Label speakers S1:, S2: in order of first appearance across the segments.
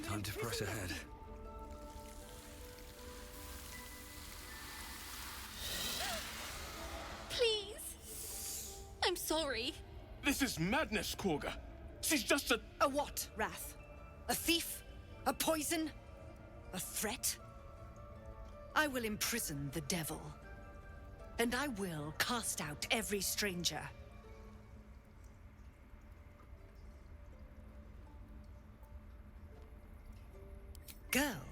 S1: Time to press ahead.
S2: Please. I'm sorry.
S3: This is madness, Korga. She's just a...
S4: A what, Wrath? A thief? A poison? A threat? I will imprison the devil. And I will cast out every stranger. Girl?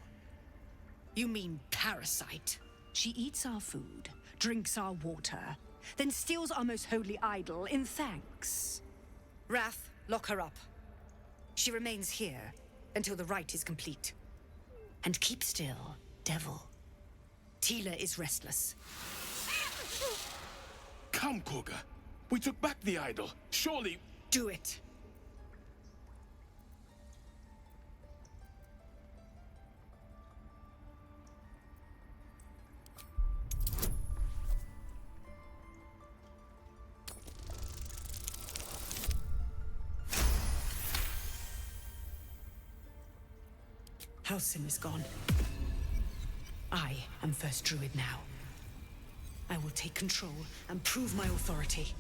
S4: You mean parasite? She eats our food, drinks our water, then steals our most holy idol in thanks. Wrath, lock her up. She remains here until the rite is complete. And keep still, devil. Tila is restless.
S3: Come, Korga. We took back the idol. Surely...
S4: Do it. Halsin is gone. I am first druid now. I will take control and prove my authority.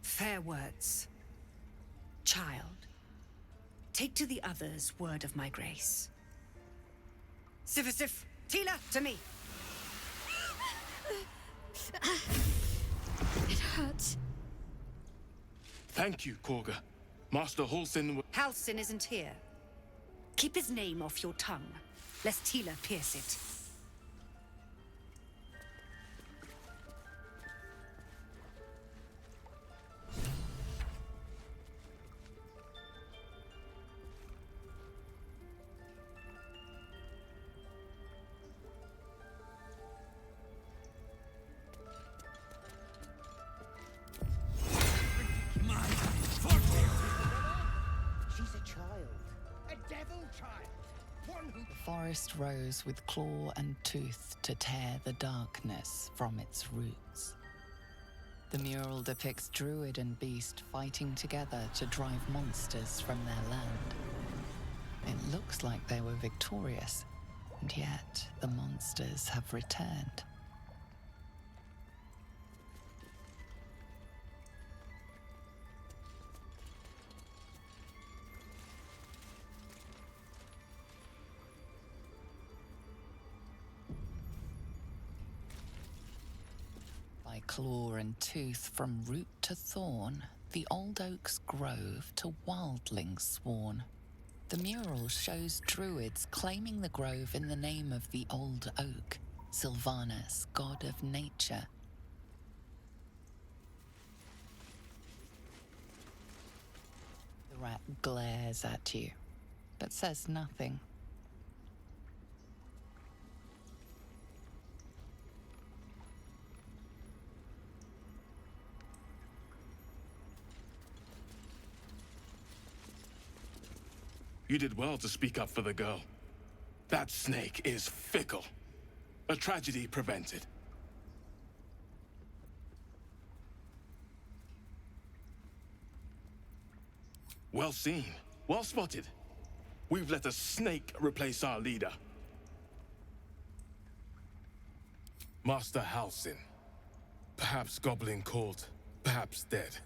S4: Fair words. Child, take to the others word of my grace. Sif, Tila, to me!
S2: It hurts.
S3: Thank you, Korga. Master Halsin...
S4: Halsin isn't here. Keep his name off your tongue, lest Tila pierce it.
S5: The forest rose with claw and tooth to tear the darkness from its roots. The mural depicts druid and beast fighting together to drive monsters from their land. It looks like they were victorious, and yet the monsters have returned. By claw and tooth from root to thorn, the old oak's grove to wildlings sworn. The mural shows druids claiming the grove in the name of the old oak, Sylvanas, god of nature. The rat glares at you, but says nothing.
S3: You did well to speak up for the girl. That snake is fickle. A tragedy prevented. Well seen. Well spotted. We've let a snake replace our leader. Master Halsin. Perhaps goblin caught, perhaps dead.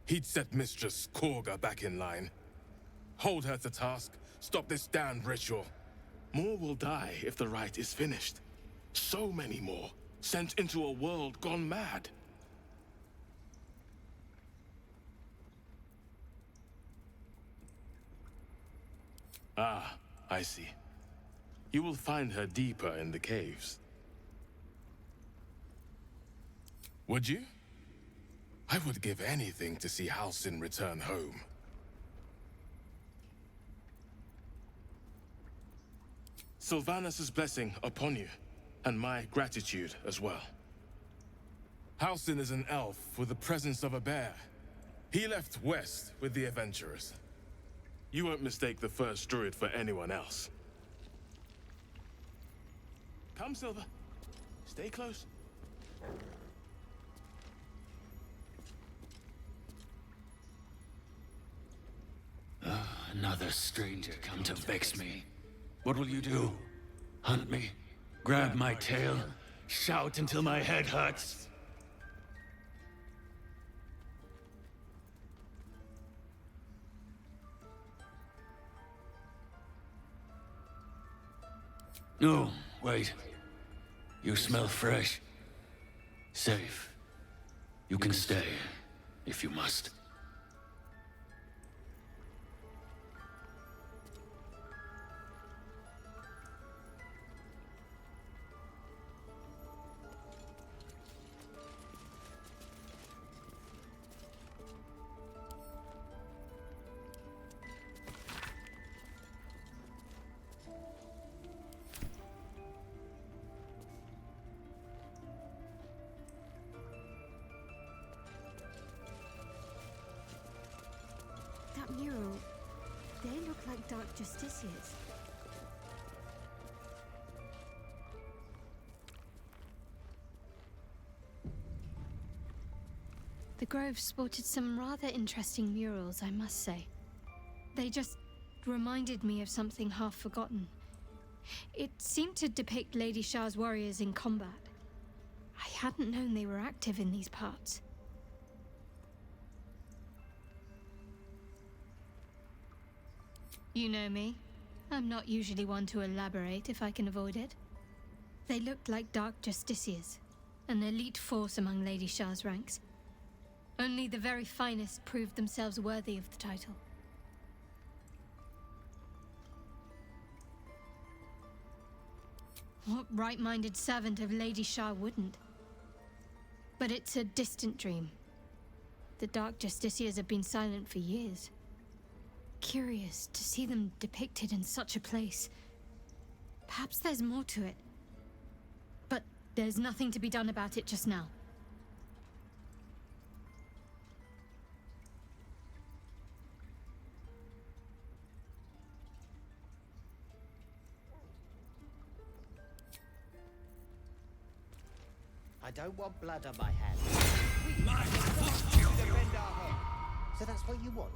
S3: He'd set Mistress Korga back in line. Hold her to task, stop this damned ritual. More will die if the rite is finished. So many more, sent into a world gone mad. Ah, I see. You will find her deeper in the caves. Would you? I would give anything to see Halsin return home. Sylvanas' blessing upon you, and my gratitude as well. Halsin is an elf with the presence of a bear. He left west with the adventurers. You won't mistake the first druid for anyone else. Come, Silver. Stay close.
S1: another stranger come to vex me. What will you do? Hunt me? Grab my tail? Shout until my head hurts? No, wait. You smell fresh. Safe. You can stay, if you must.
S6: That mural, they look like dark justiciars. The Grove sported some rather interesting murals, I must say. They just reminded me of something half forgotten. It seemed to depict Lady Shah's warriors in combat. I hadn't known they were active in these parts. You know me. I'm not usually one to elaborate if I can avoid it. They looked like dark justiciars, an elite force among Lady Shah's ranks. Only the very finest proved themselves worthy of the title. What right-minded servant of Lady Shah wouldn't? But it's a distant dream. The Dark Justiciars have been silent for years. Curious to see them depicted in such a place. Perhaps there's more to it. But there's nothing to be done about it just now.
S7: I don't want blood on my hands. Defend our home. So that's what you want?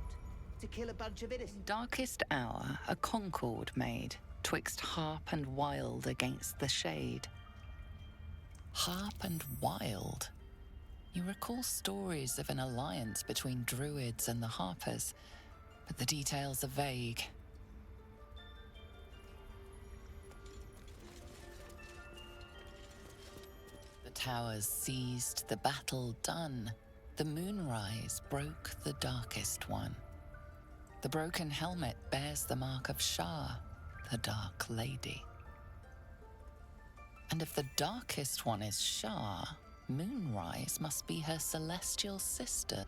S7: To kill a bunch of innocent...
S5: Darkest hour, a concord made, twixt harp and wild against the shade. Harp and wild? You recall stories of an alliance between druids and the harpers, but the details are vague. The towers seized, the battle done. The moonrise broke the darkest one. The broken helmet bears the mark of Shah, the Dark Lady. And if the darkest one is Shah, Moonrise must be her celestial sister.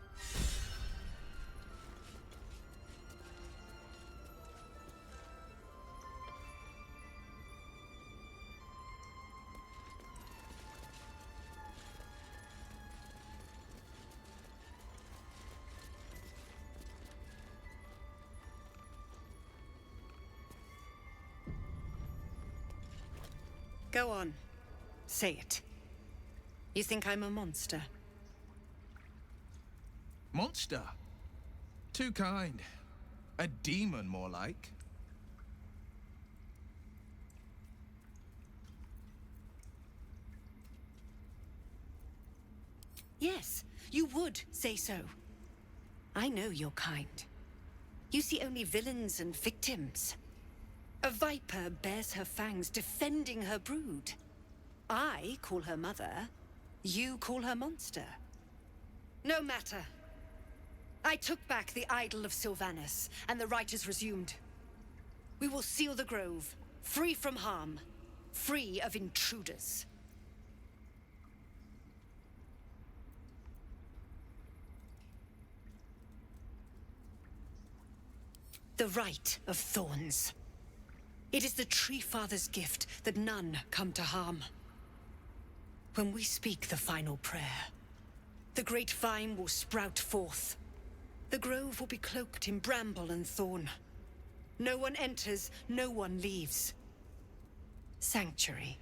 S4: Go on. Say it. You think I'm a monster?
S8: Monster? Too kind. A demon, more like.
S4: Yes, you would say so. I know your kind. You see only villains and victims. A viper bears her fangs defending her brood. I call her mother. You call her monster. No matter. I took back the idol of Sylvanas, and the rite is resumed. We will seal the grove, free from harm, free of intruders. The Rite of Thorns. It is the Tree Father's gift that none come to harm. When we speak the final prayer, the great vine will sprout forth. The grove will be cloaked in bramble and thorn. No one enters, no one leaves. Sanctuary.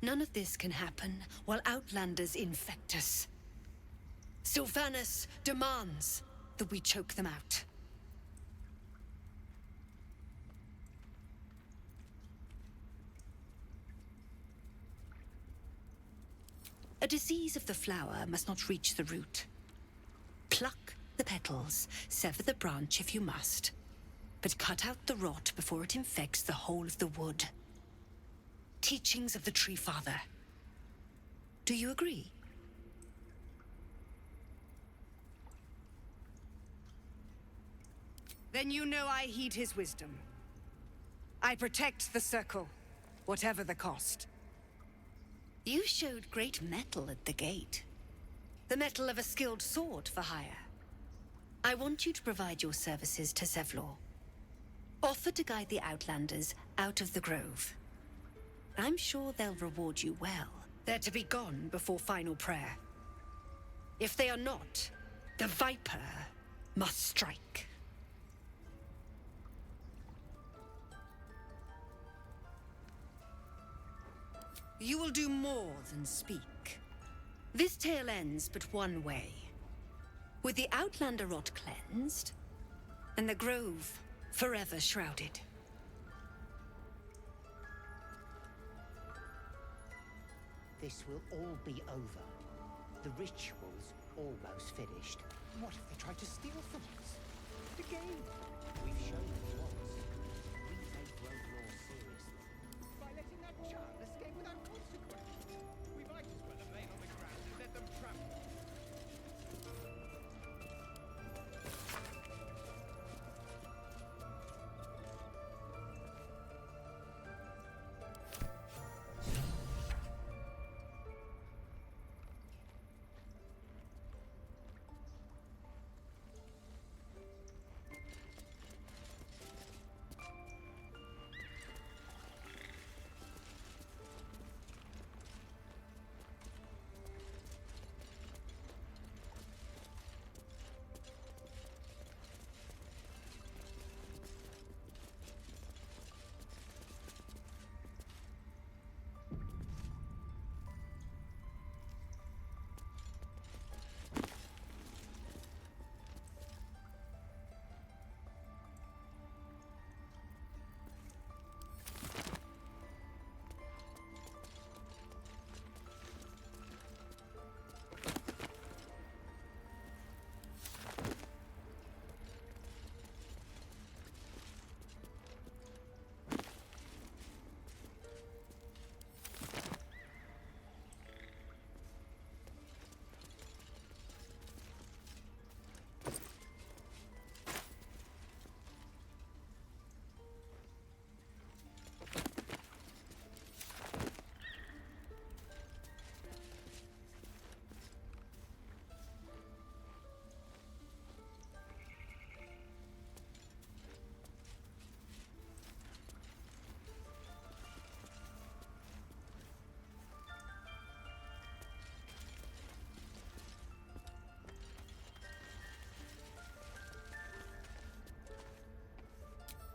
S4: None of this can happen while Outlanders infect us. Sylvanas demands that we choke them out. A disease of the flower must not reach the root. Pluck the petals, sever the branch if you must, but cut out the rot before it infects the whole of the wood. Teachings of the Tree Father. Do you agree? Then you know I heed his wisdom. I protect the circle, whatever the cost. You showed great mettle at the gate. The mettle of a skilled sword for hire. I want you to provide your services to Zevlor. Offer to guide the Outlanders out of the grove. I'm sure they'll reward you well. They're to be gone before final prayer. If they are not, the Viper must strike. You will do more than speak. This tale ends but one way. With the Outlander rot cleansed, and the grove forever shrouded.
S7: This will all be over. The ritual's almost finished.
S9: What if they try to steal from us? The game!
S7: We've shown them once. We take road law seriously.
S9: By letting that child escape without consequence. We might as well have lain on the ground and let them trample.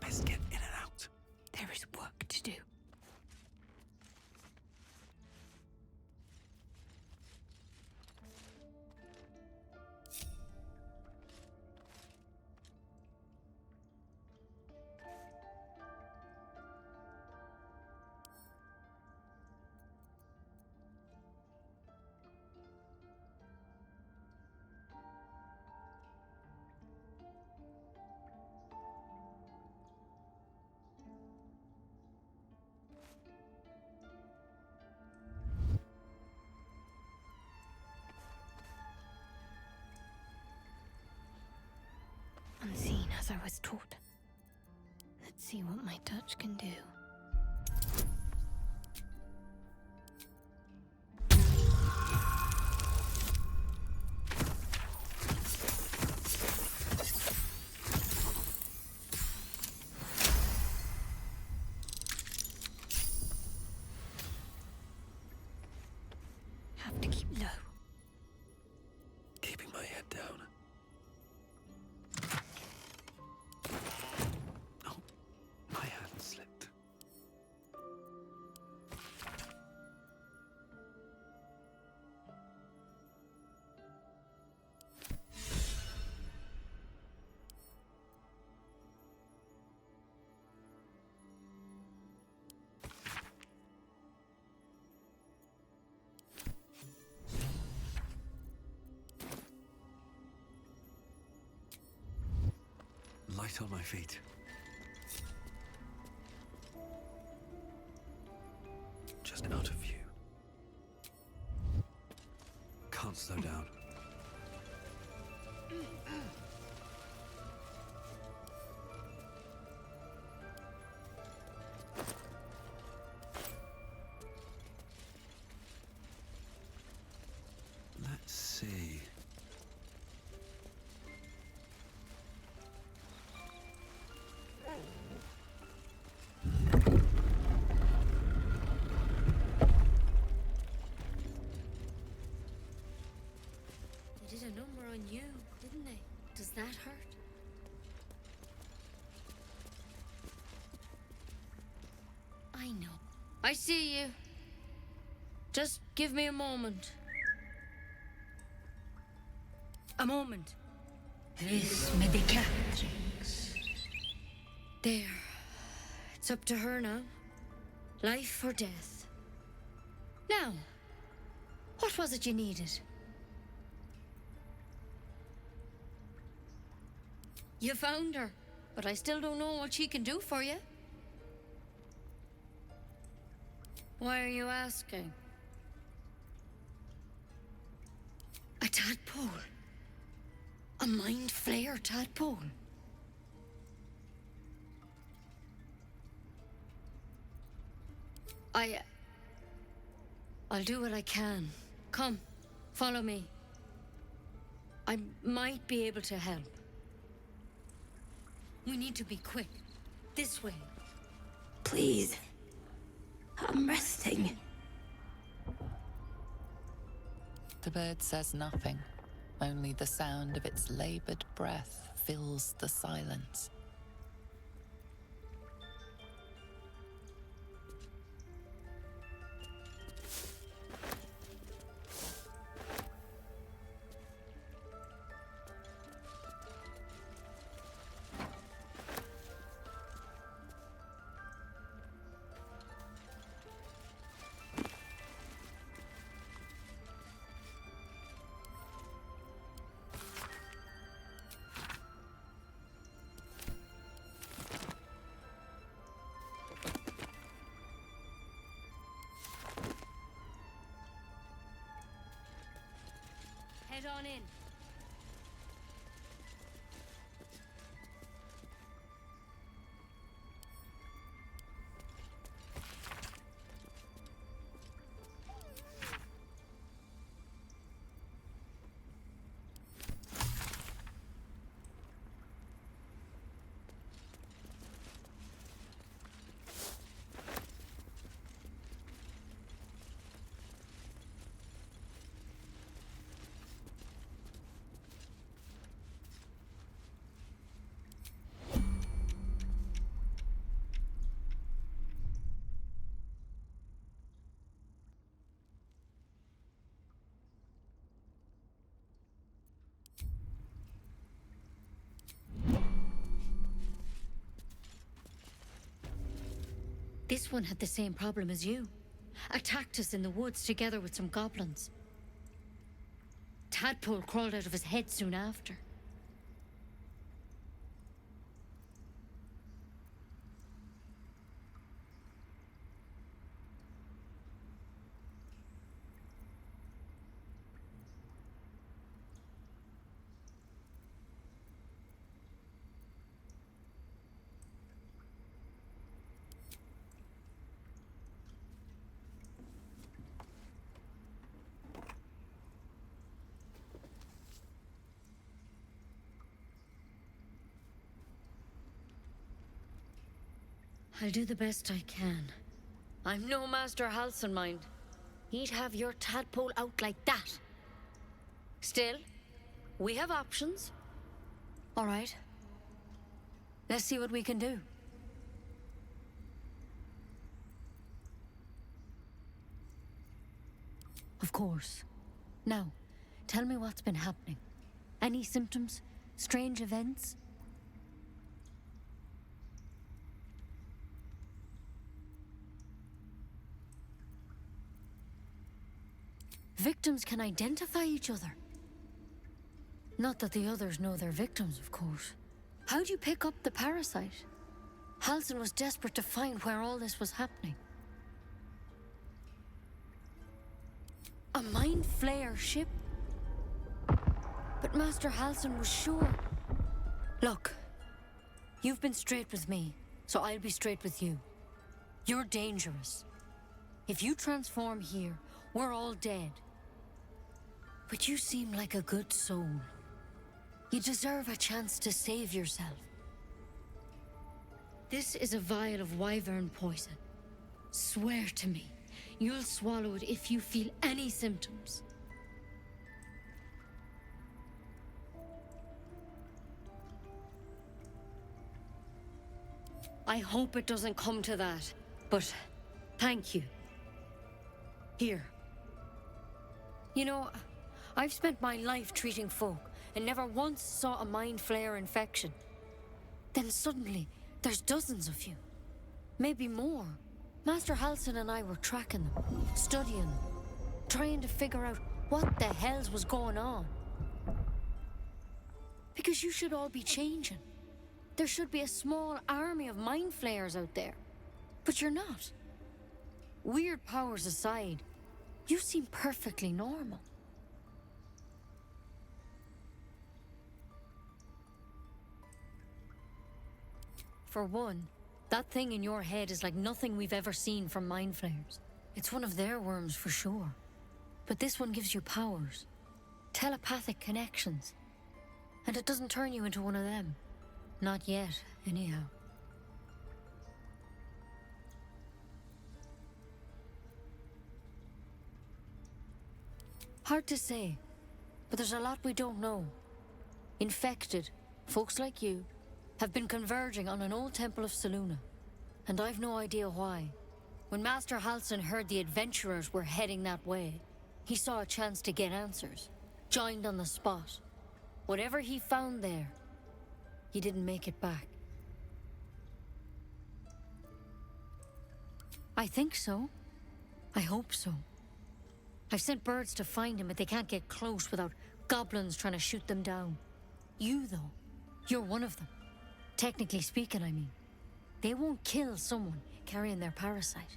S1: Best get in and out.
S6: There is work to do. Unseen as I was taught. Let's see what my touch can do. Have to keep low.
S1: Keeping my head down. Oh, my hand slipped.
S10: right on my feet. Just out of view. Can't slow down. Let's see.
S11: They did a number on you, didn't they? Does that hurt? I know. I see you. Just give me a moment. A moment.
S4: Vis medicatrix.
S11: There. It's up to her now. Life or death. Now, what was it you needed? You found her, but I still don't know what she can do for you. Why are you asking? A tadpole. A mind flayer tadpole. I'll do what I can. Come, follow me. I might be able to help. We need to be quick. This way.
S4: Please. I'm resting.
S5: The bird says nothing. Only the sound of its labored breath fills the silence.
S11: Head on in. This one had the same problem as you. Attacked us in the woods together with some goblins. Tadpole crawled out of his head soon after. I'll do the best I can. I'm no Master Halcyon, mind. He'd have your tadpole out like that. Still, we have options. All right. Let's see what we can do. Of course. Now, tell me what's been happening. Any symptoms? Strange events? Victims can identify each other. Not that the others know they're victims, of course. How'd you pick up the parasite? Halsin was desperate to find where all this was happening. A mind flayer ship? But Master Halsin was sure. Look, you've been straight with me, so I'll be straight with you. You're dangerous. If you transform here, we're all dead. But you seem like a good soul. You deserve a chance to save yourself. This is a vial of wyvern poison. Swear to me, you'll swallow it if you feel any symptoms. I hope it doesn't come to that, but thank you. Here. You know, I've spent my life treating folk and never once saw a mind flayer infection. Then suddenly, there's dozens of you. Maybe more. Master Halsin and I were tracking them, studying them, trying to figure out what the hells was going on. Because you should all be changing. There should be a small army of mind flayers out there. But you're not. Weird powers aside, you seem perfectly normal. For one, that thing in your head is like nothing we've ever seen from mind flayers. It's one of their worms for sure. But this one gives you powers. Telepathic connections. And it doesn't turn you into one of them. Not yet, anyhow. Hard to say, but there's a lot we don't know. Infected, folks like you, have been converging on an old temple of Selûne, and I've no idea why. When Master Halsin heard the adventurers were heading that way, he saw a chance to get answers, joined on the spot. Whatever he found there, he didn't make it back. I think so. I hope so. I've sent birds to find him, but they can't get close without goblins trying to shoot them down. You, though, you're one of them. Technically speaking, I mean. They won't kill someone carrying their parasite.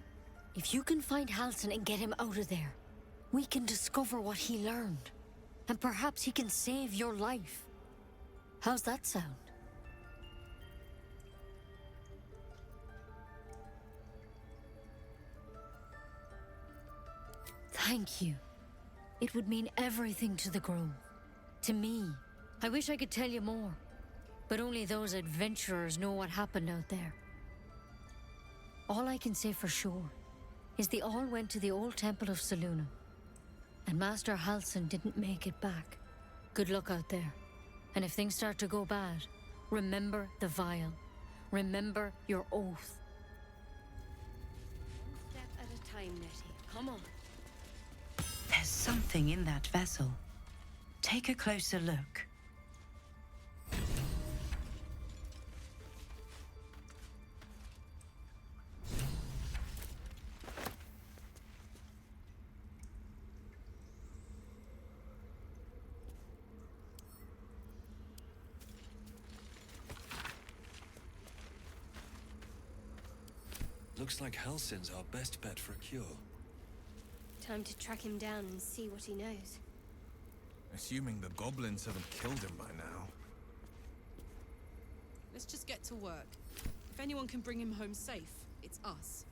S11: If you can find Halsin and get him out of there, we can discover what he learned. And perhaps he can save your life. How's that sound? Thank you. It would mean everything to the Grove. To me. I wish I could tell you more. But only those adventurers know what happened out there. All I can say for sure is they all went to the old temple of Selûne. And Master Halsin didn't make it back. Good luck out there. And if things start to go bad, remember the vial. Remember your oath.
S4: One step at a time, Nettie.
S11: Come on.
S12: There's something in that vessel. Take a closer look.
S10: Looks like Halsin's our best bet for a cure.
S6: Time to track him down and see what he knows.
S8: Assuming the goblins haven't killed him by now.
S13: Let's just get to work. If anyone can bring him home safe, it's us.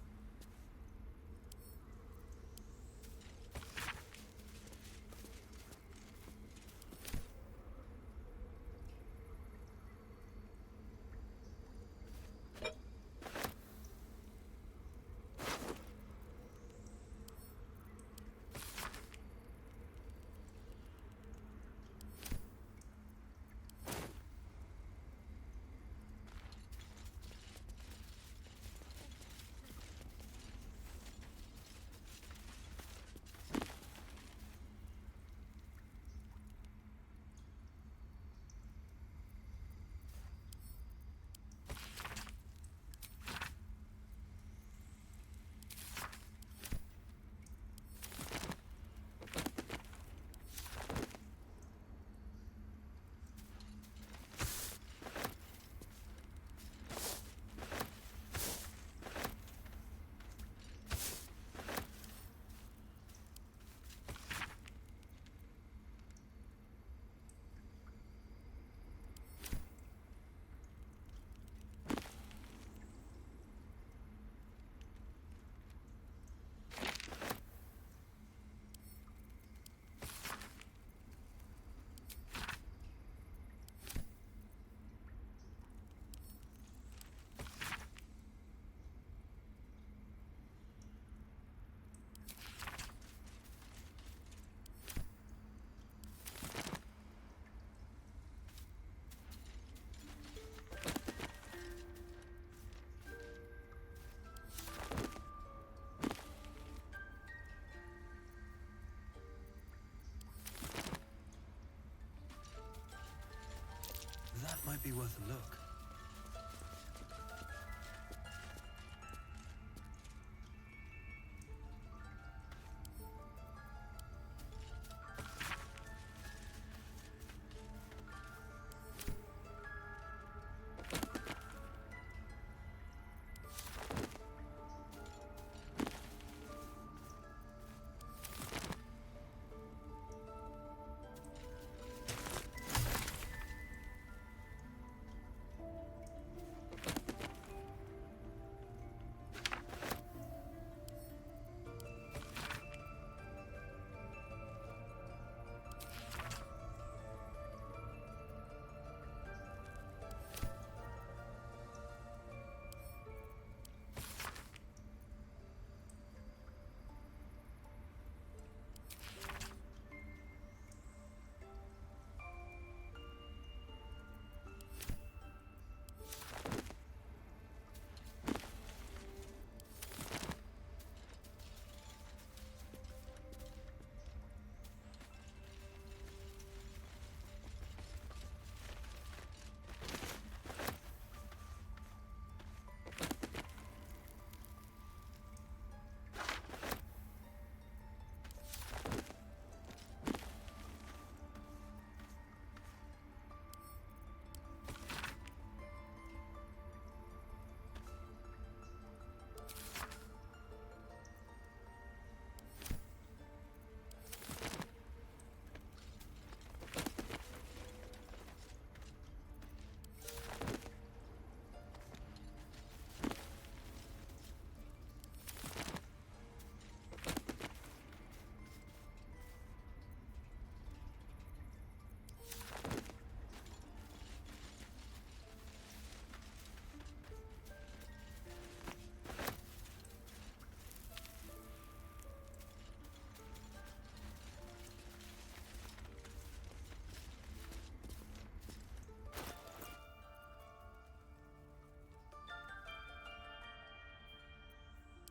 S10: Might be worth a look.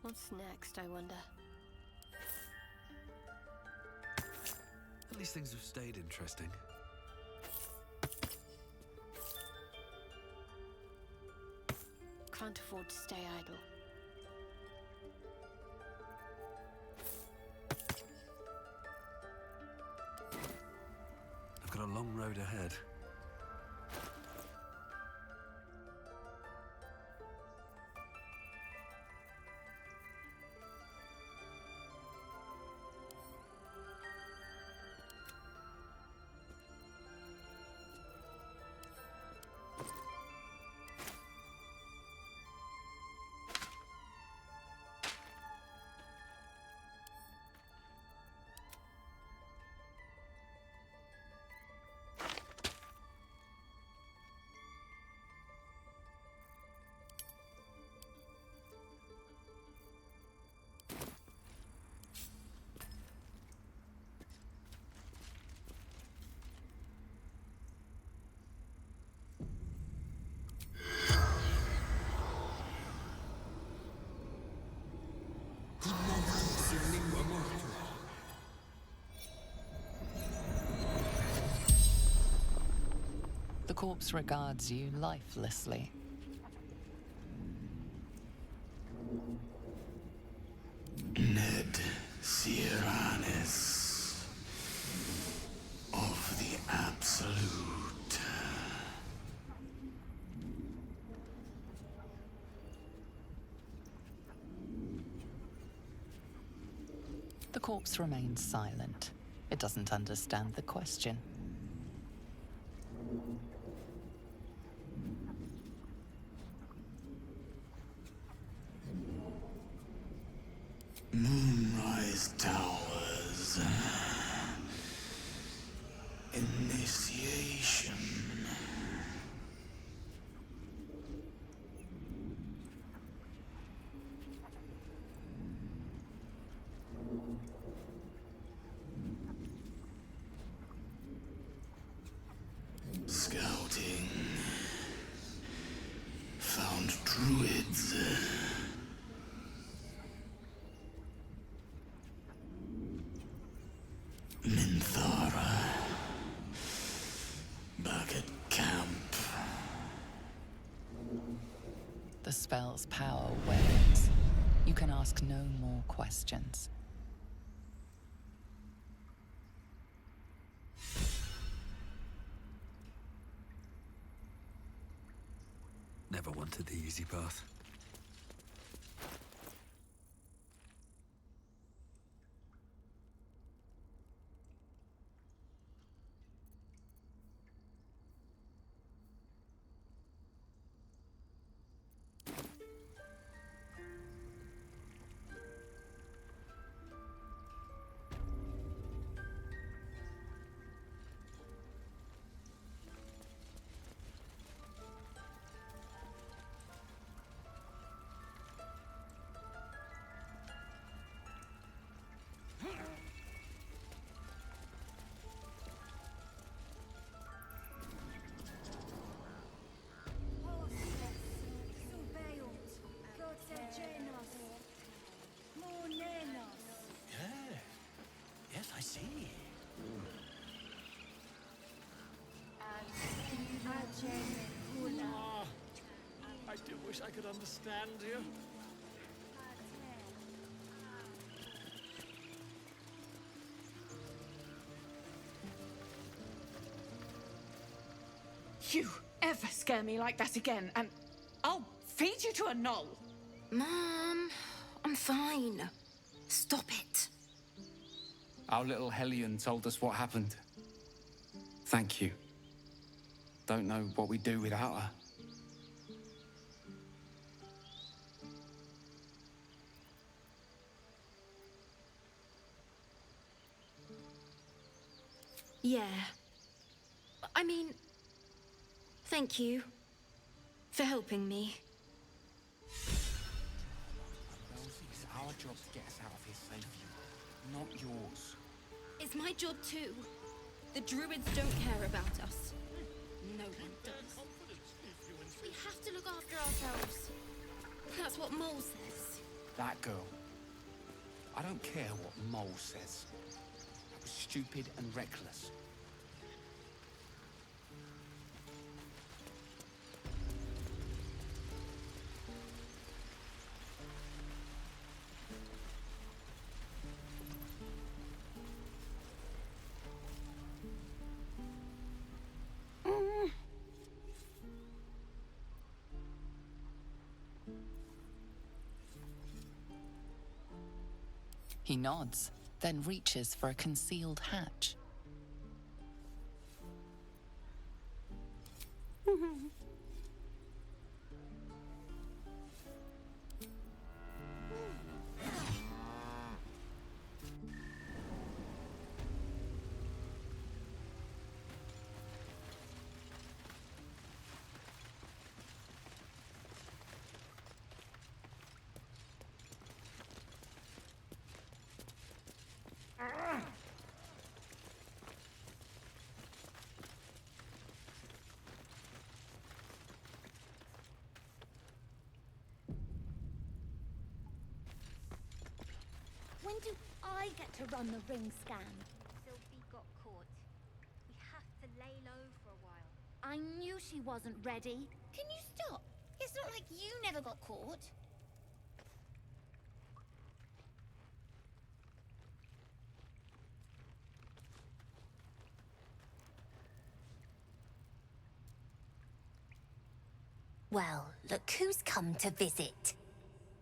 S6: What's next, I wonder?
S10: At least things have stayed interesting.
S6: Can't afford to stay idle.
S10: I've got a long road ahead.
S5: The corpse regards you lifelessly.
S1: Ned Siranis of the Absolute.
S5: The corpse remains silent. It doesn't understand the question.
S1: Moonrise Towers. Initiation. Scouting. Found druids.
S5: spell's power wanes. You can ask no more questions.
S10: Never wanted the easy path.
S14: Yes, I see. I do wish I could understand you.
S15: You ever scare me like that again, and I'll feed you to a knoll.
S2: Mom, I'm fine. Stop it.
S16: Our little Hellion told us what happened. Thank you. Don't know what we'd do without her.
S2: Yeah. I mean, thank you for helping me.
S16: It's our job to get us out of here safely, not yours.
S2: It's my job too. The druids don't care about us. No one does. We have to look after ourselves. That's what Mole says.
S16: That girl. I don't care what Mole says. That was stupid and reckless. He nods, then reaches for a concealed hatch.
S17: When do I get to run the ring scan? Sylvie got caught. We have to lay low for a while. I knew she wasn't ready. Can you stop? It's not like you never got caught.
S18: Well, look who's come to visit.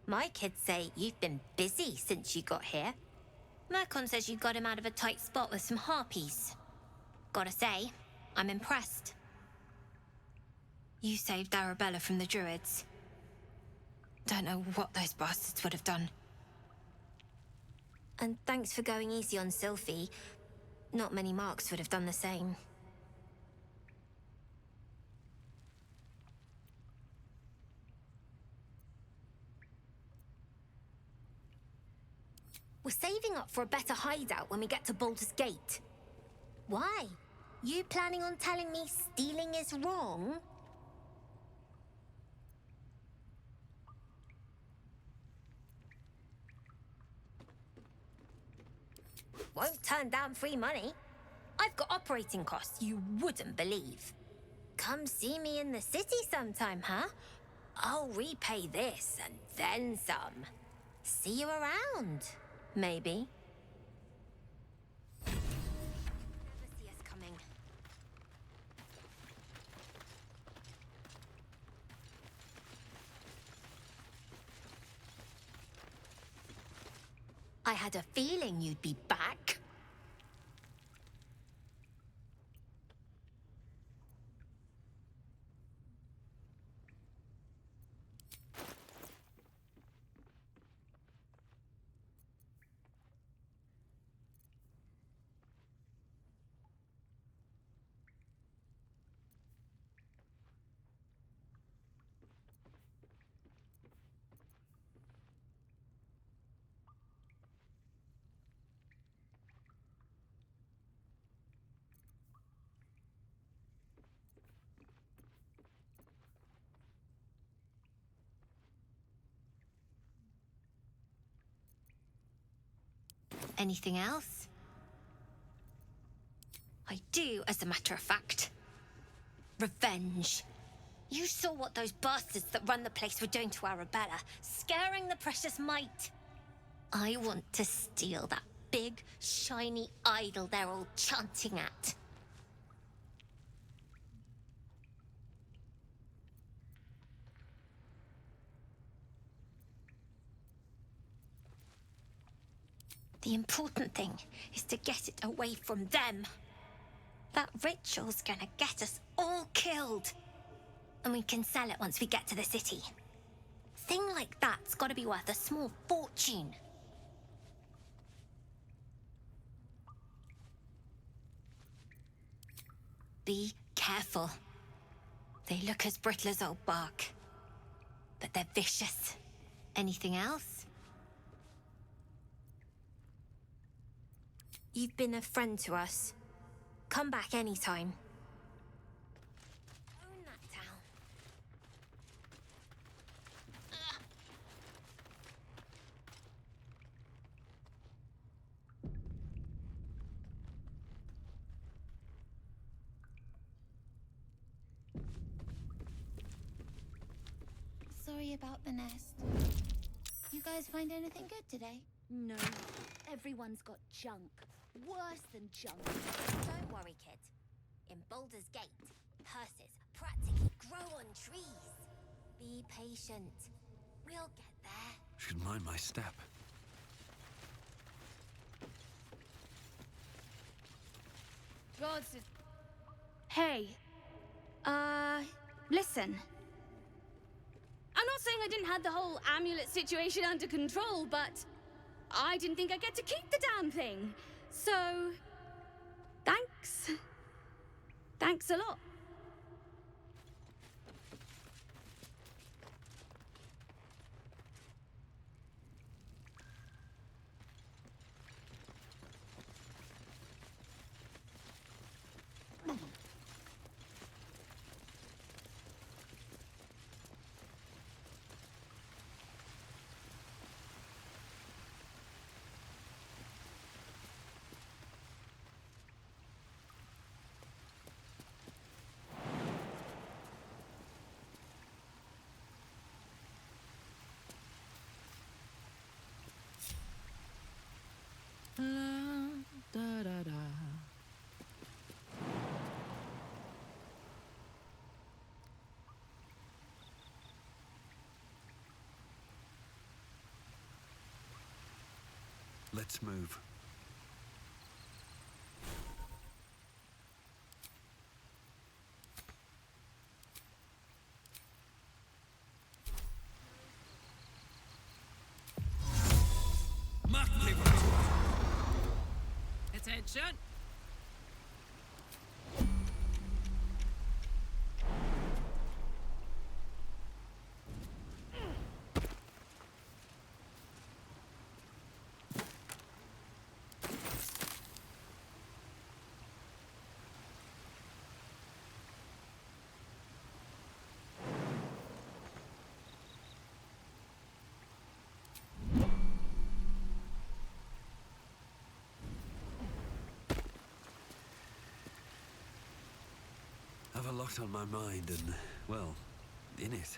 S18: My kids say you've been busy since you got here. Mercon says you got him out of a tight spot with some harpies. Gotta say, I'm impressed. You saved Arabella from the druids. Don't know what those bastards would have done. And thanks for going easy on Sylphie. Not many marks would have done the same. We're saving up for a better hideout when we get to Baldur's Gate. Why? You planning on telling me stealing is wrong? Won't turn down free money. I've got operating costs you wouldn't believe. Come see me in the city sometime, huh? I'll repay this and then some. See you around, maybe. Never see us coming. I had a feeling you'd be back. Anything else? I do, as a matter of fact. Revenge. You saw what those bastards that run the place were doing to Arabella, scaring the precious mite. I want to steal that big, shiny idol they're all chanting at. The important thing is to get it away from them. That ritual's gonna get us all killed. And we can sell it once we get to the city. Thing like that's gotta be worth a small fortune. Be careful. They look as brittle as old bark, but they're vicious. Anything else? You've been a friend to us. Come back anytime. Own that town.
S17: Sorry about the nest. You guys find anything good today?
S2: No.
S17: Everyone's got junk. Worse than junk.
S18: Don't worry, kid. In Baldur's Gate, purses practically grow on trees. Be patient. We'll get there.
S10: Should mind my step.
S2: Gods. Hey. Listen. I'm not saying I didn't have the whole amulet situation under control, but I didn't think I'd get to keep the damn thing. So, thanks. Thanks a lot.
S10: Let's move.
S13: Attention!
S10: I've a lot on my mind and, well, in it.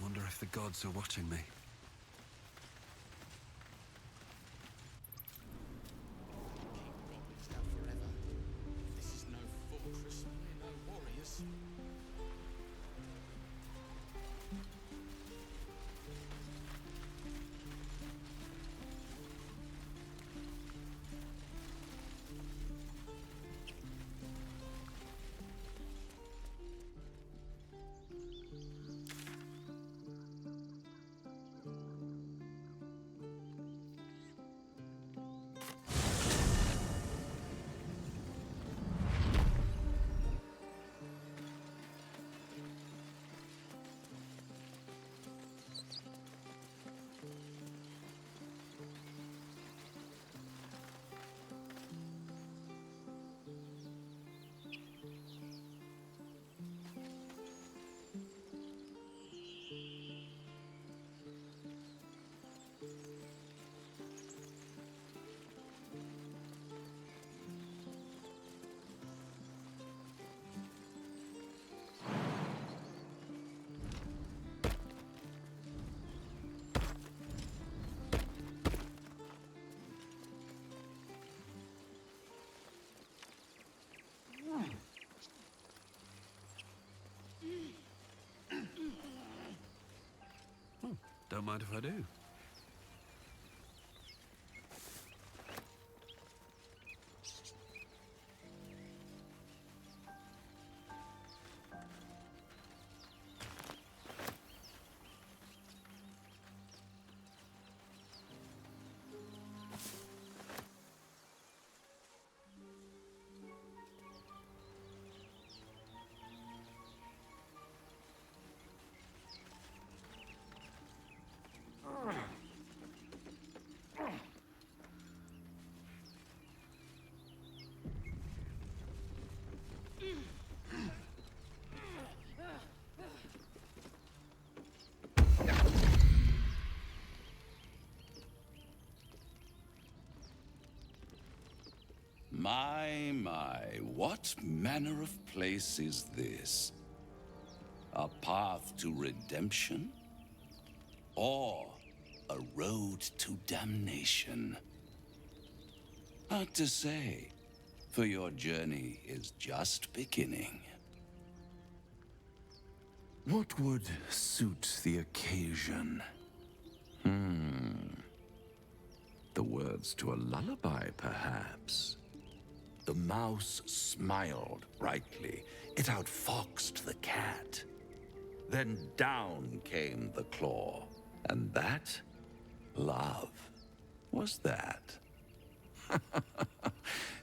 S10: Wonder if the gods are watching me.
S14: This is no fortress, no warriors.
S10: Don't mind if I do.
S19: My, what manner of place is this? A path to redemption? Or a road to damnation? Hard to say, for your journey is just beginning. What would suit the occasion? The words to a lullaby, perhaps. The mouse smiled brightly. It outfoxed the cat. Then down came the claw. And that, love, was that.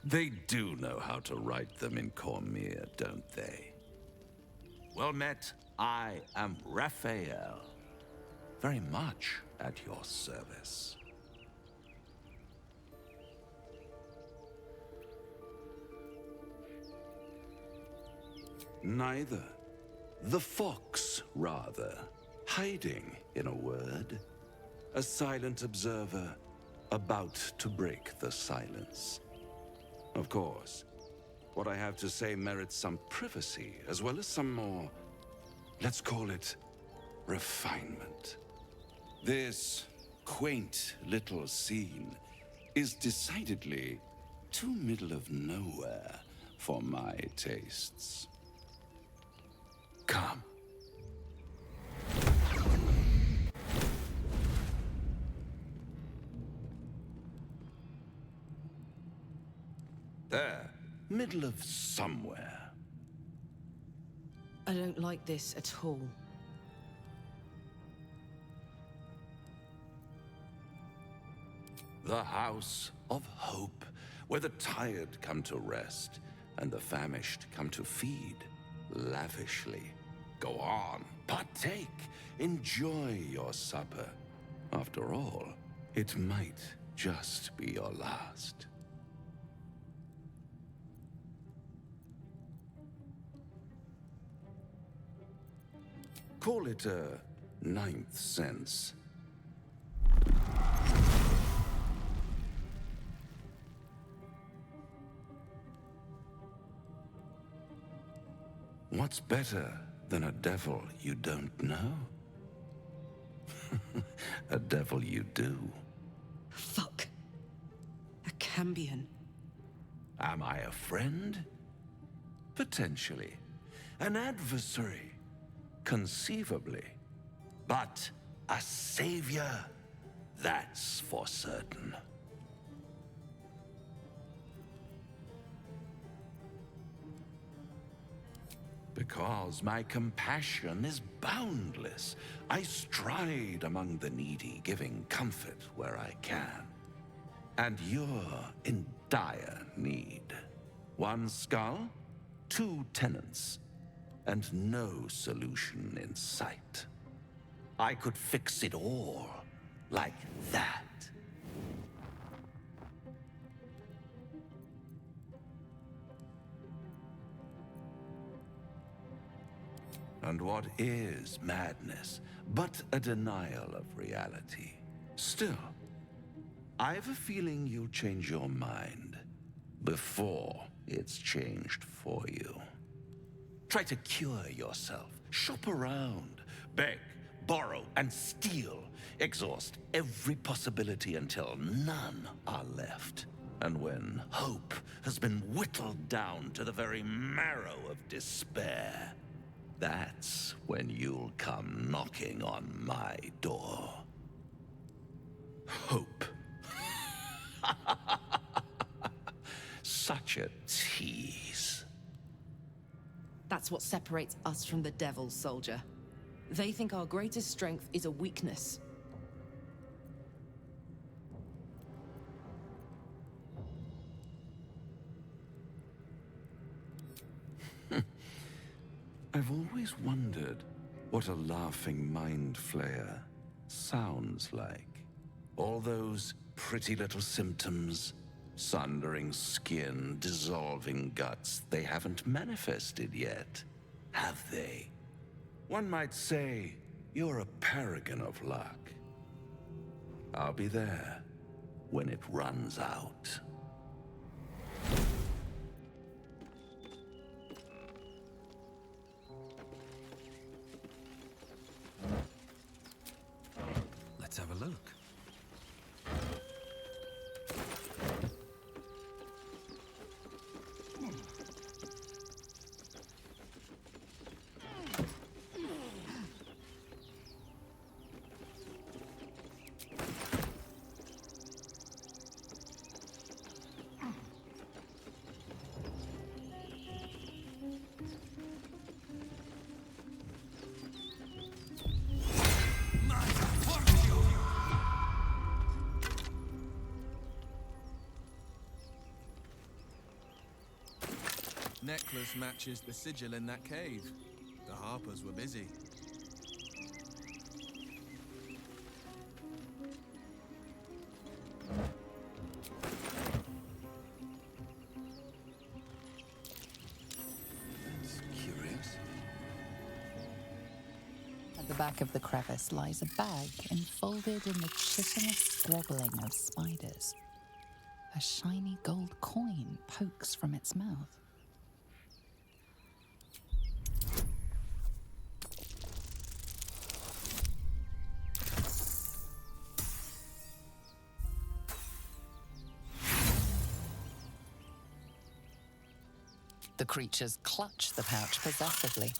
S19: They do know how to write them in Cormyr, don't they? Well met, I am Raphael. Very much at your service. Neither. The fox, rather. Hiding, in a word. A silent observer, about to break the silence. Of course, what I have to say merits some privacy, as well as some more, let's call it, refinement. This quaint little scene is decidedly too middle of nowhere for my tastes. Come. There, middle of somewhere.
S15: I don't like this at all.
S19: The House of Hope, where the tired come to rest and the famished come to feed lavishly. Go on, partake, enjoy your supper. After all, it might just be your last. Call it a ninth sense. What's better than a devil you don't know? A devil you do.
S13: Fuck. A Cambion.
S19: Am I a friend? Potentially. An adversary? Conceivably. But a savior? That's for certain. Because my compassion is boundless. I stride among the needy, giving comfort where I can. And you're in dire need. 1 skull, 2 tenants, and no solution in sight. I could fix it all, like that. And what is madness but a denial of reality? Still, I have a feeling you'll change your mind before it's changed for you. Try to cure yourself, shop around, beg, borrow, and steal. Exhaust every possibility until none are left. And when hope has been whittled down to the very marrow of despair, that's when you'll come knocking on my door. Hope. Such a tease.
S13: That's what separates us from the devils, soldier. They think our greatest strength is a weakness.
S19: I've always wondered what a laughing mind flayer sounds like. All those pretty little symptoms, sundering skin, dissolving guts, they haven't manifested yet, have they? One might say you're a paragon of luck. I'll be there when it runs out.
S10: Let's have a look.
S8: Necklace matches the sigil in that cave. The Harpers were busy.
S19: That's curious.
S5: At the back of the crevice lies a bag enfolded in the chitinous squabbling of spiders. A shiny gold coin pokes from its mouth. The creatures clutch the pouch possessively.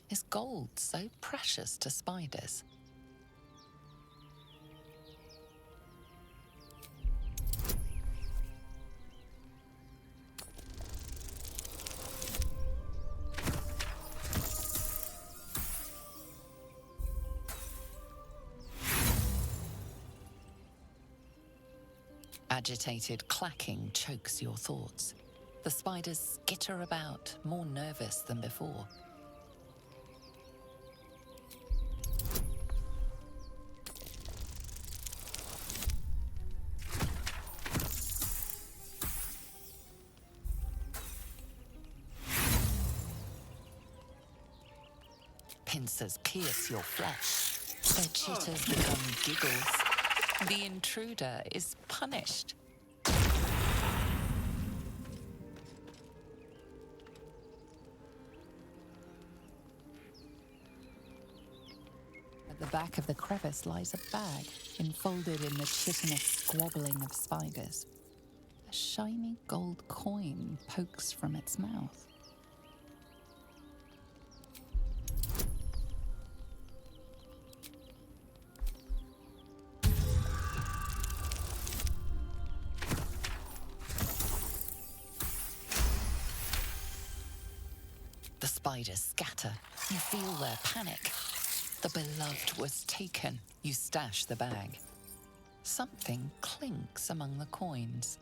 S5: Is gold so precious to spiders? Agitated clacking chokes your thoughts. The spiders skitter about, more nervous than before. Pincers pierce your flesh. Their chitters become giggles. The intruder is punished. back of the crevice lies a bag, enfolded in the chitinous squabbling of spiders. A shiny gold coin pokes from its mouth. The spiders scatter. You feel their panic. The beloved was taken. You stash the bag. Something clinks among the coins.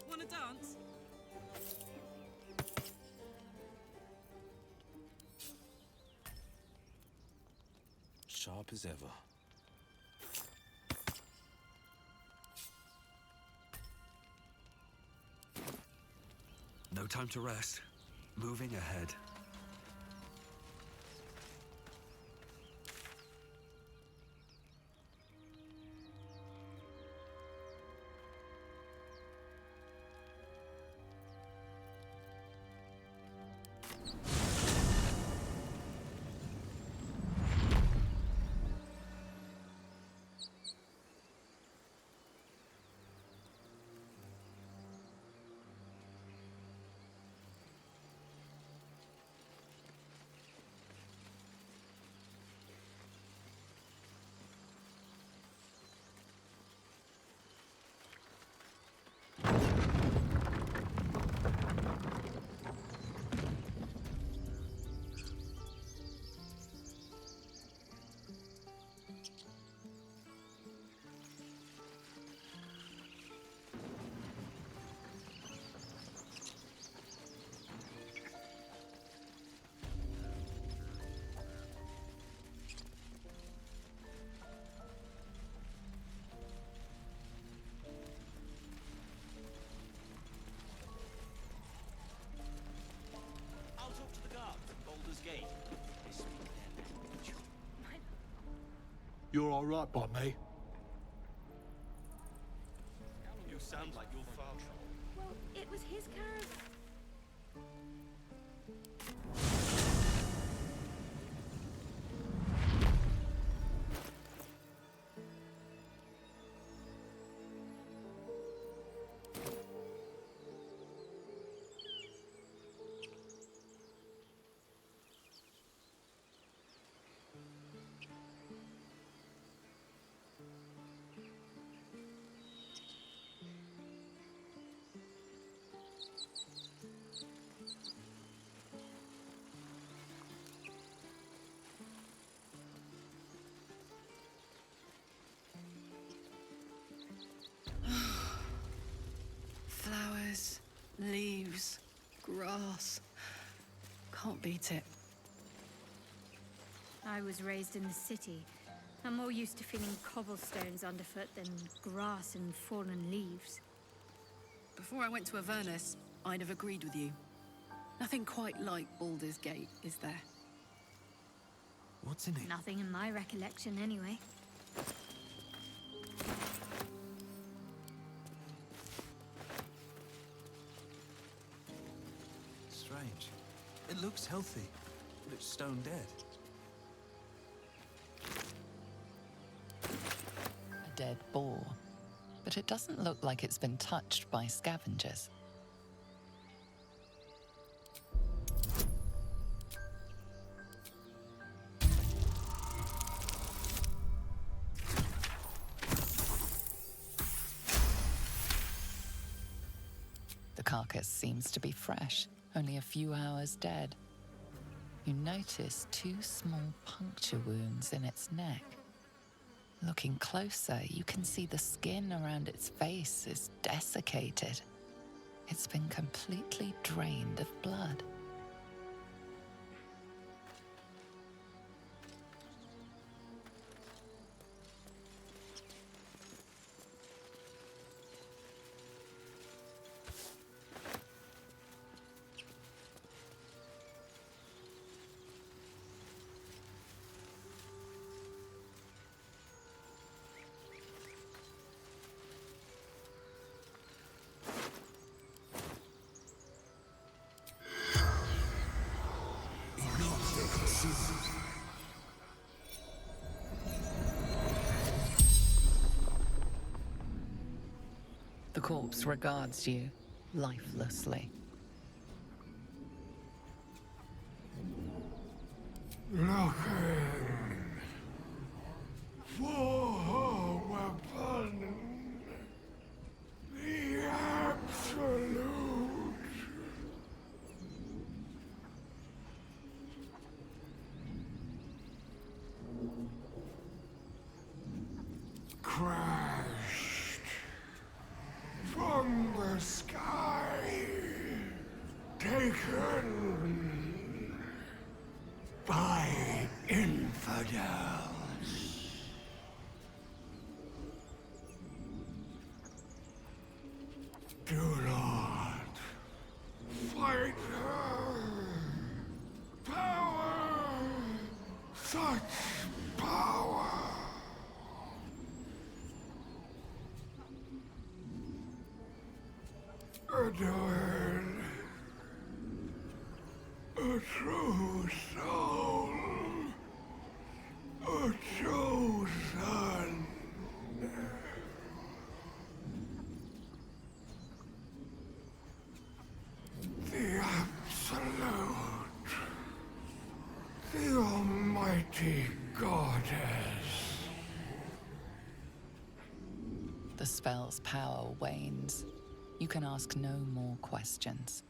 S13: Want to dance?
S10: Sharp as ever. No time to rest. Moving ahead.
S9: I'll talk to the guards at Baldur's Gate. They speak their language.
S14: You're all right by me?
S9: You sound like you're far trouble.
S17: Well, it was his caravan.
S13: Flowers, leaves, grass. Can't beat it.
S6: I was raised in the city. I'm more used to feeling cobblestones underfoot than grass and fallen leaves.
S13: Before I went to Avernus, I'd have agreed with you. Nothing quite like Baldur's Gate, is there?
S10: What's in it?
S6: Nothing in my recollection, anyway.
S10: Strange. It looks healthy, but it's stone dead.
S5: A dead boar. But it doesn't look like it's been touched by scavengers. carcass seems to be fresh, only a few hours dead. You notice 2 small puncture wounds in its neck. Looking closer, you can see the skin around its face is desiccated. It's been completely drained of blood. The corpse regards you lifelessly.
S1: Looking for weapon, the absolute. Crashed from the sky, taken by infidels. Do not fight her. Power, such power. A druid, a true soul, a chosen. The absolute, the almighty goddess.
S5: The spell's power wanes. You can ask no more questions.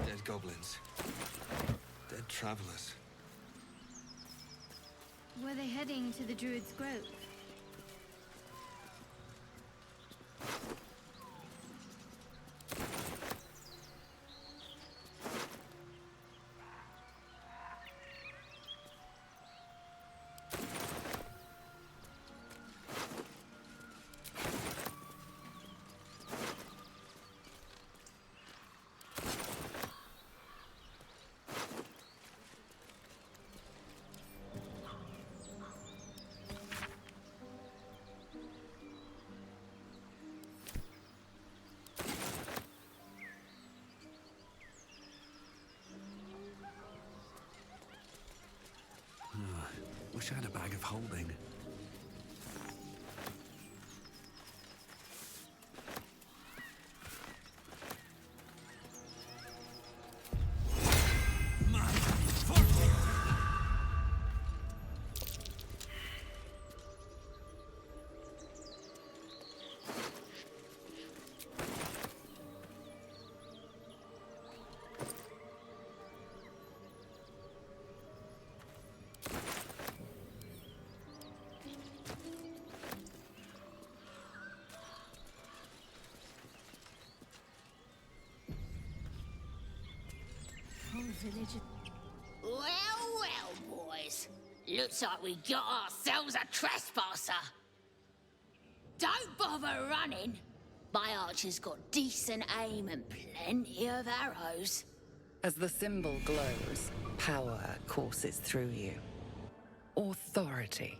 S10: Dead goblins. Dead travelers.
S6: Were they heading to the Druid's Grove?
S10: Wish I had a bag of holding.
S17: village.
S11: Well, boys. Looks like we got ourselves a trespasser. Don't bother running. My archer's got decent aim and plenty of arrows.
S5: As the symbol glows, power courses through you. Authority.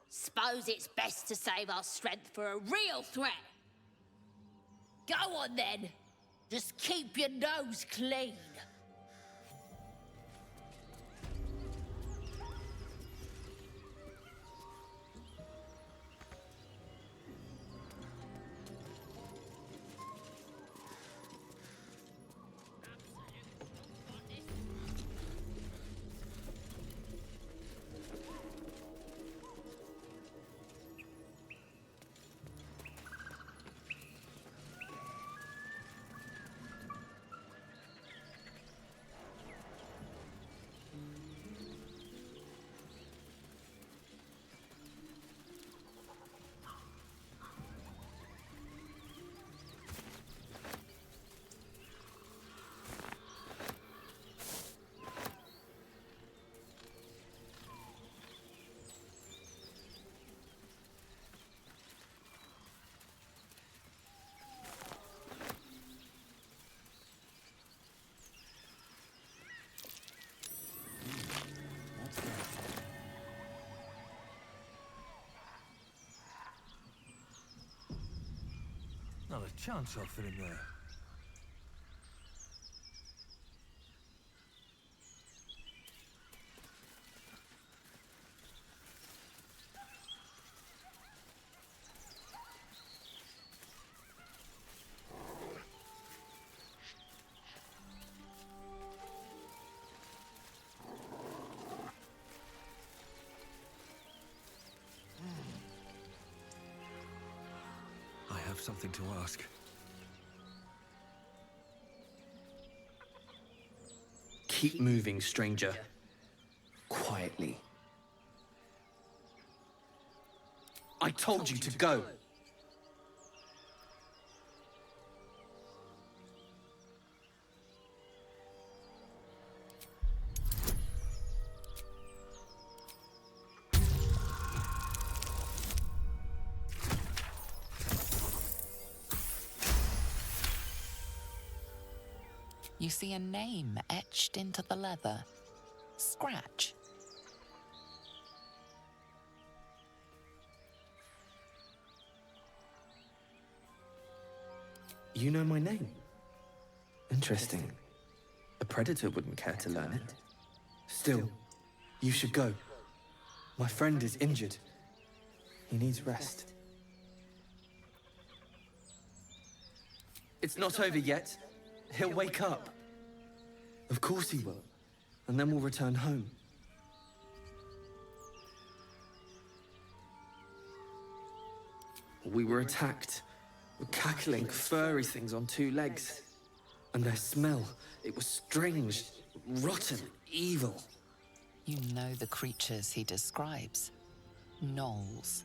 S11: Suppose it's best to save our strength for a real threat. Go on then. Just keep your nose clean.
S20: Not a chance I'll fit in there.
S10: I have something to ask.
S21: Keep moving, stranger. Quietly. I told you to go.
S5: You see a name etched into the leather. Scratch.
S21: You know my name? Interesting. A predator wouldn't care to learn it. Still, you should go. My friend is injured. He needs rest. It's not over yet. He'll wake up. Of course he will. And then we'll return home. We were attacked. Cackling, furry things on two legs. And their smell, it was strange, rotten, evil.
S5: You know the creatures he describes. Gnolls.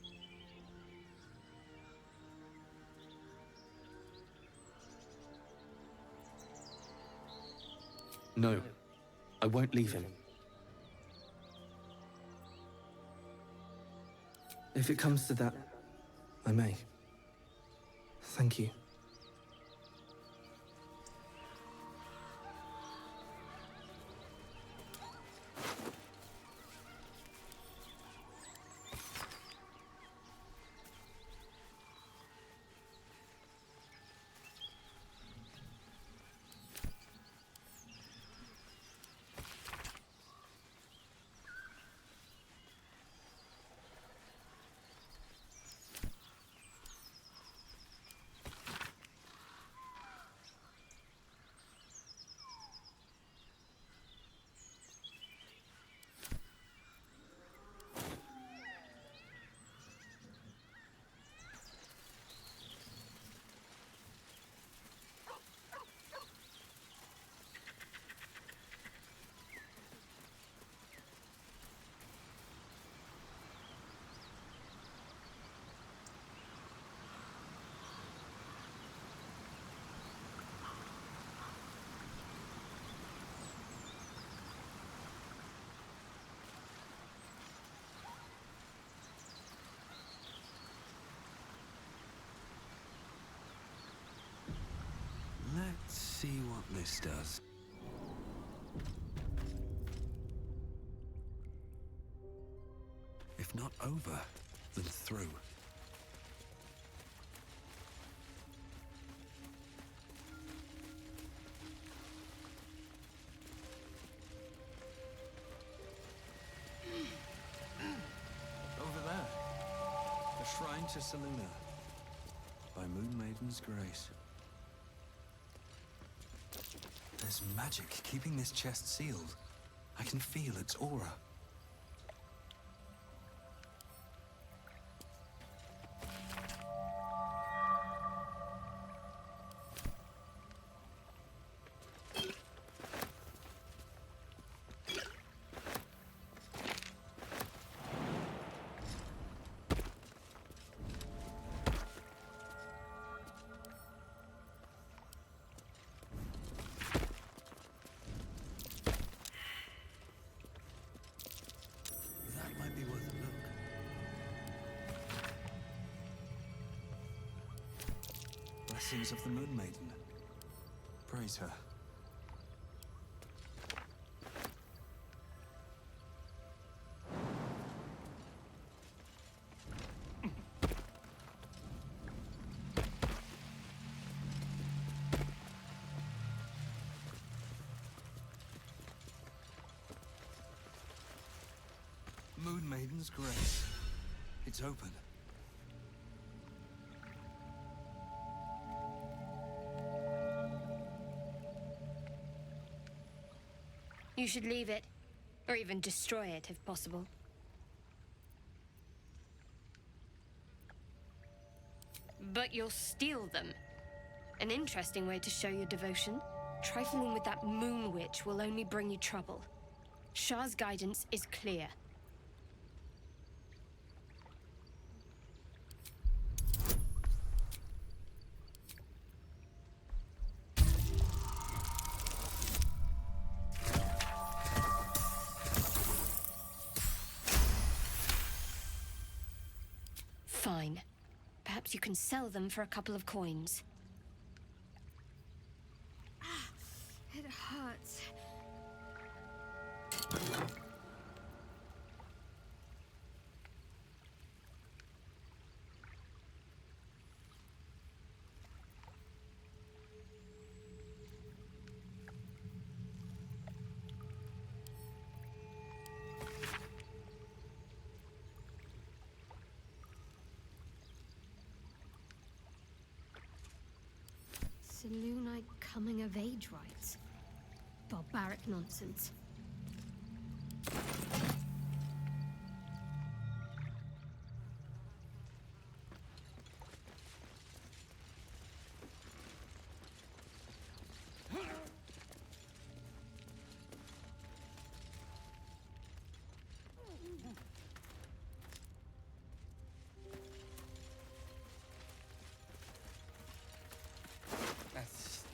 S21: No, I won't leave him. If it comes to that, I may. Thank you.
S10: this does. If not over, then through.
S8: Over there. A shrine to Seluna. By Moon Maiden's grace.
S10: There's magic keeping this chest sealed. I can feel its aura. Blessings of the Moon Maiden. Praise her. Moon Maiden's grace. It's open.
S6: You should leave it, or even destroy it if possible. But you'll steal them. An interesting way to show your devotion. Trifling with that moon witch will only bring you trouble. Shah's guidance is clear. Fine. Perhaps you can sell them for a couple of coins. It hurts. Selunite coming of age rites. Barbaric nonsense.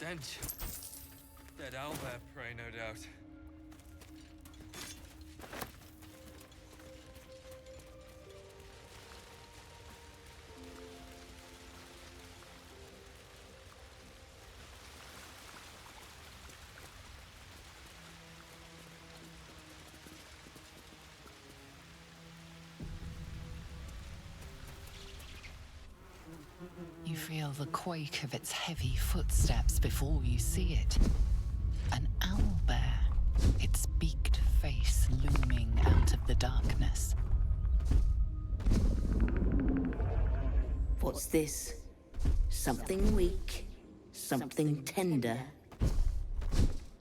S16: Stench. Dead owlbear prey, no doubt.
S5: You feel the quake of its heavy footsteps before you see it. An owlbear, its beaked face looming out of the darkness.
S3: What's this? Something weak, something tender.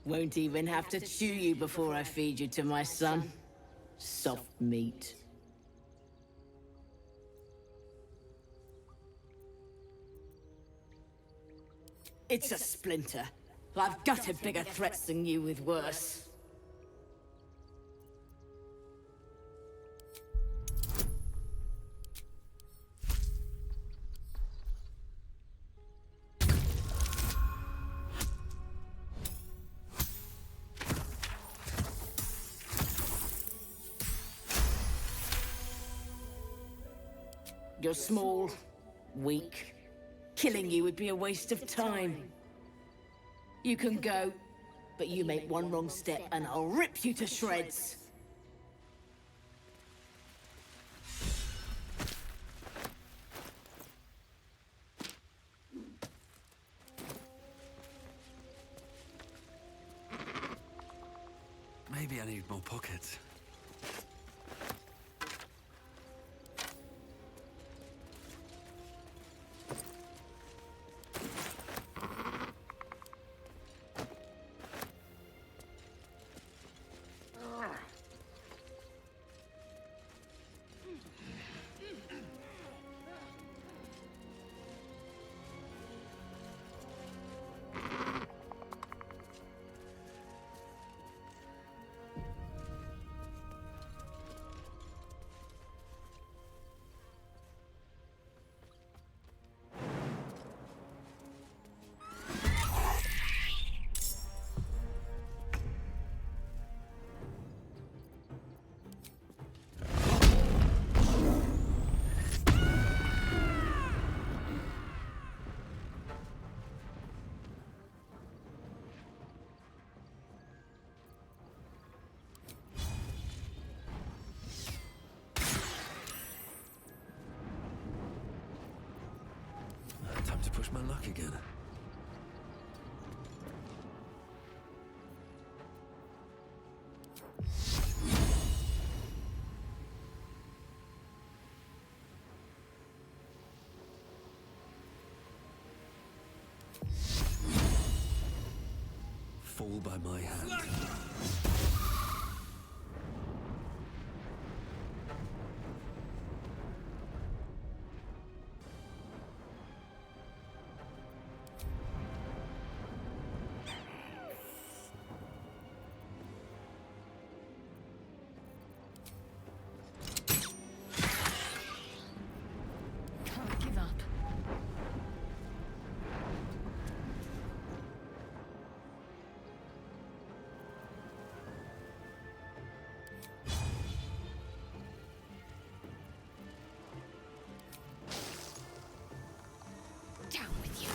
S3: Won't even have to chew you before I feed you to my son. Soft meat. It's a splinter. I've gutted bigger threats than you with worse. You're small, weak. Killing you would be a waste of time. You can go but you make one wrong step and I'll rip you to shreds.
S10: Maybe I need more pockets. Time to push my luck again. Fall by my hand.
S4: Can't give up. Down with you.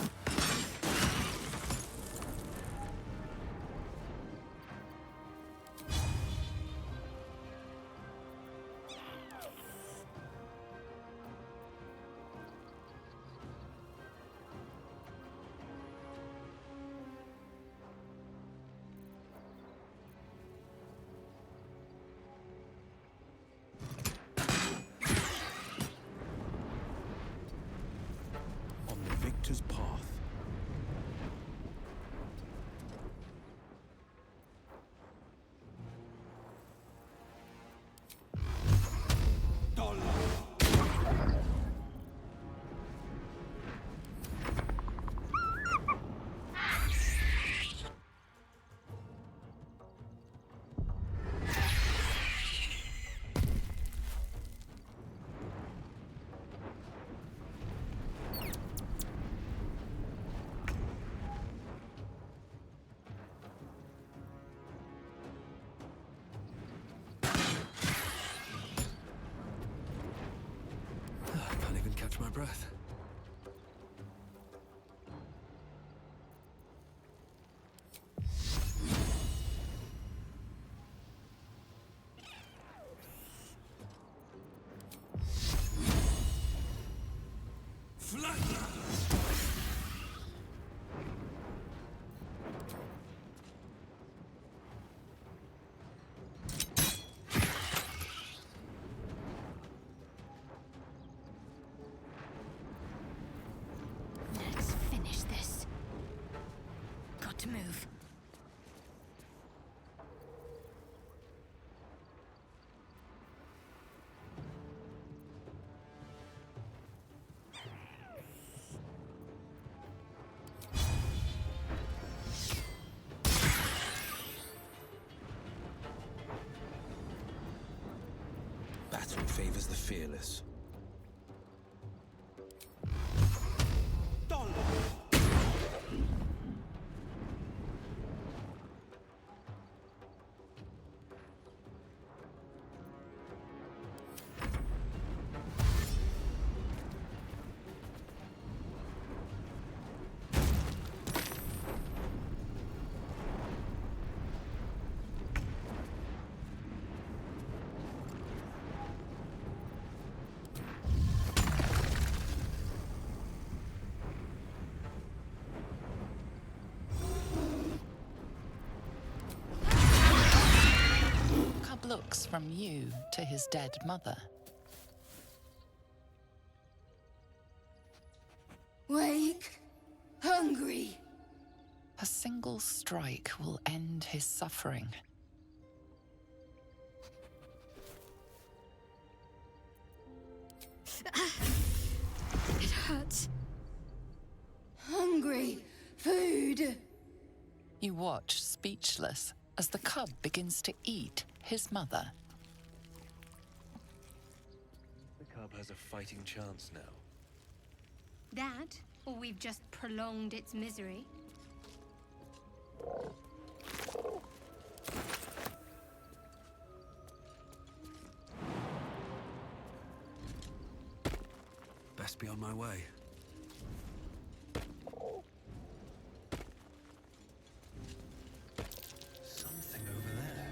S19: On the victor's path.
S10: Can't even catch my breath.
S4: Let's finish this. Got to move.
S10: Battle favors the fearless.
S5: looks from you to his dead mother.
S3: Wake. Hungry.
S5: A single strike will end his suffering.
S6: It hurts.
S3: Hungry. Food.
S5: You watch, speechless, as the cub begins to eat his mother.
S7: The cub has a fighting chance now.
S6: That, or we've just prolonged its misery.
S10: Best be on my way.
S7: Something over there.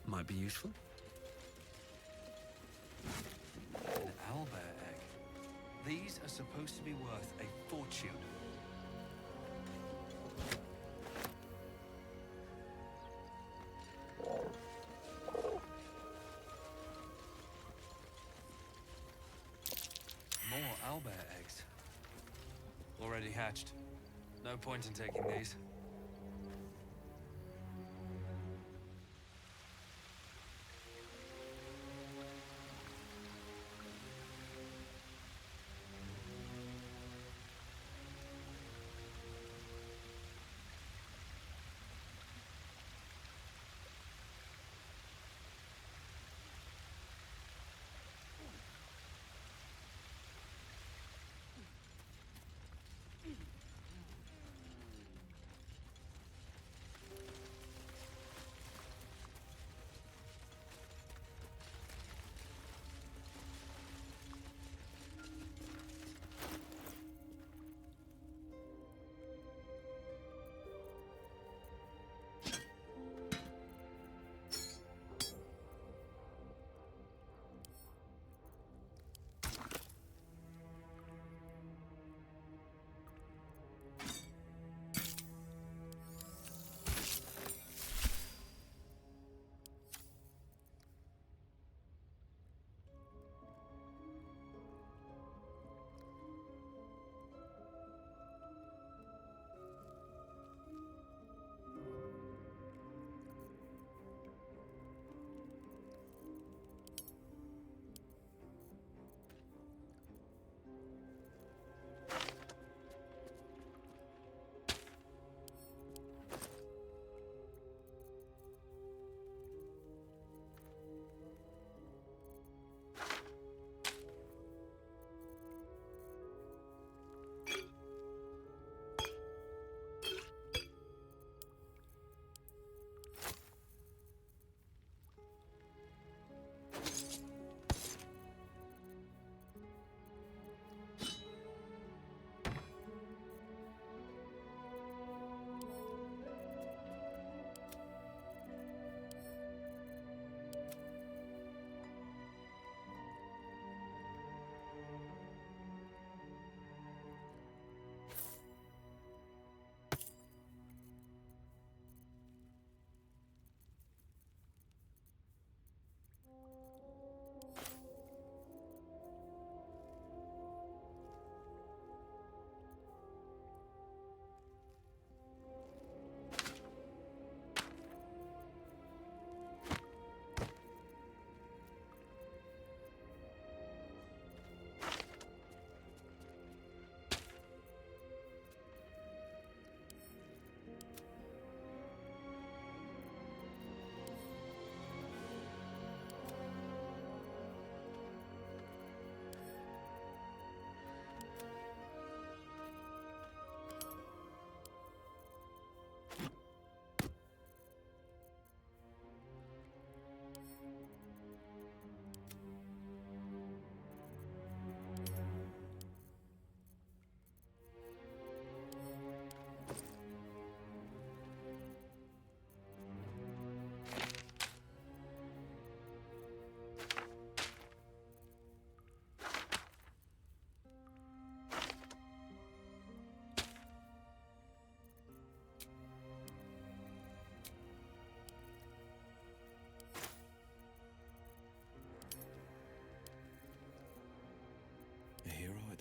S10: Might be useful.
S7: An owlbear egg. These are supposed to be worth a fortune. More owlbear eggs. Already hatched. No point in taking these.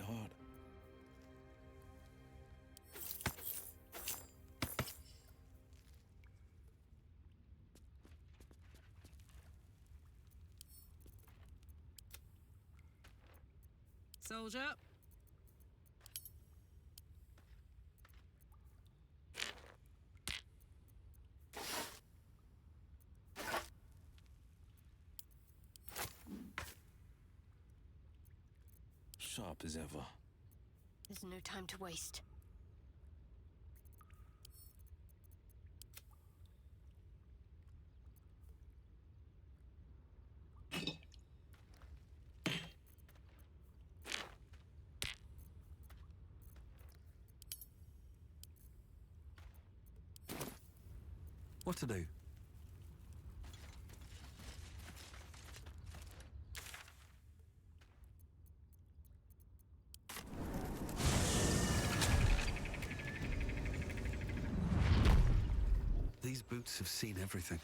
S19: hard.
S13: Soldier.
S19: Sharp as ever.
S6: There's no time to waste.
S10: What to do? These boots have seen everything.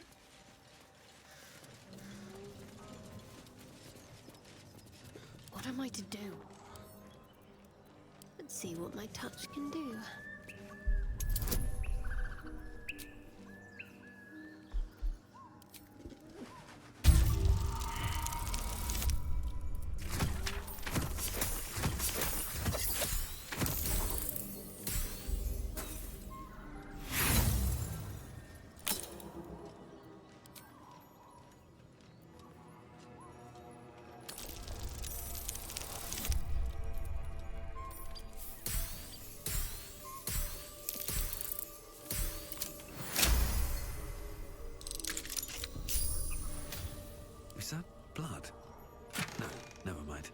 S6: What am I to do? Let's see what my touch can do.
S10: Is that blood? No, never mind.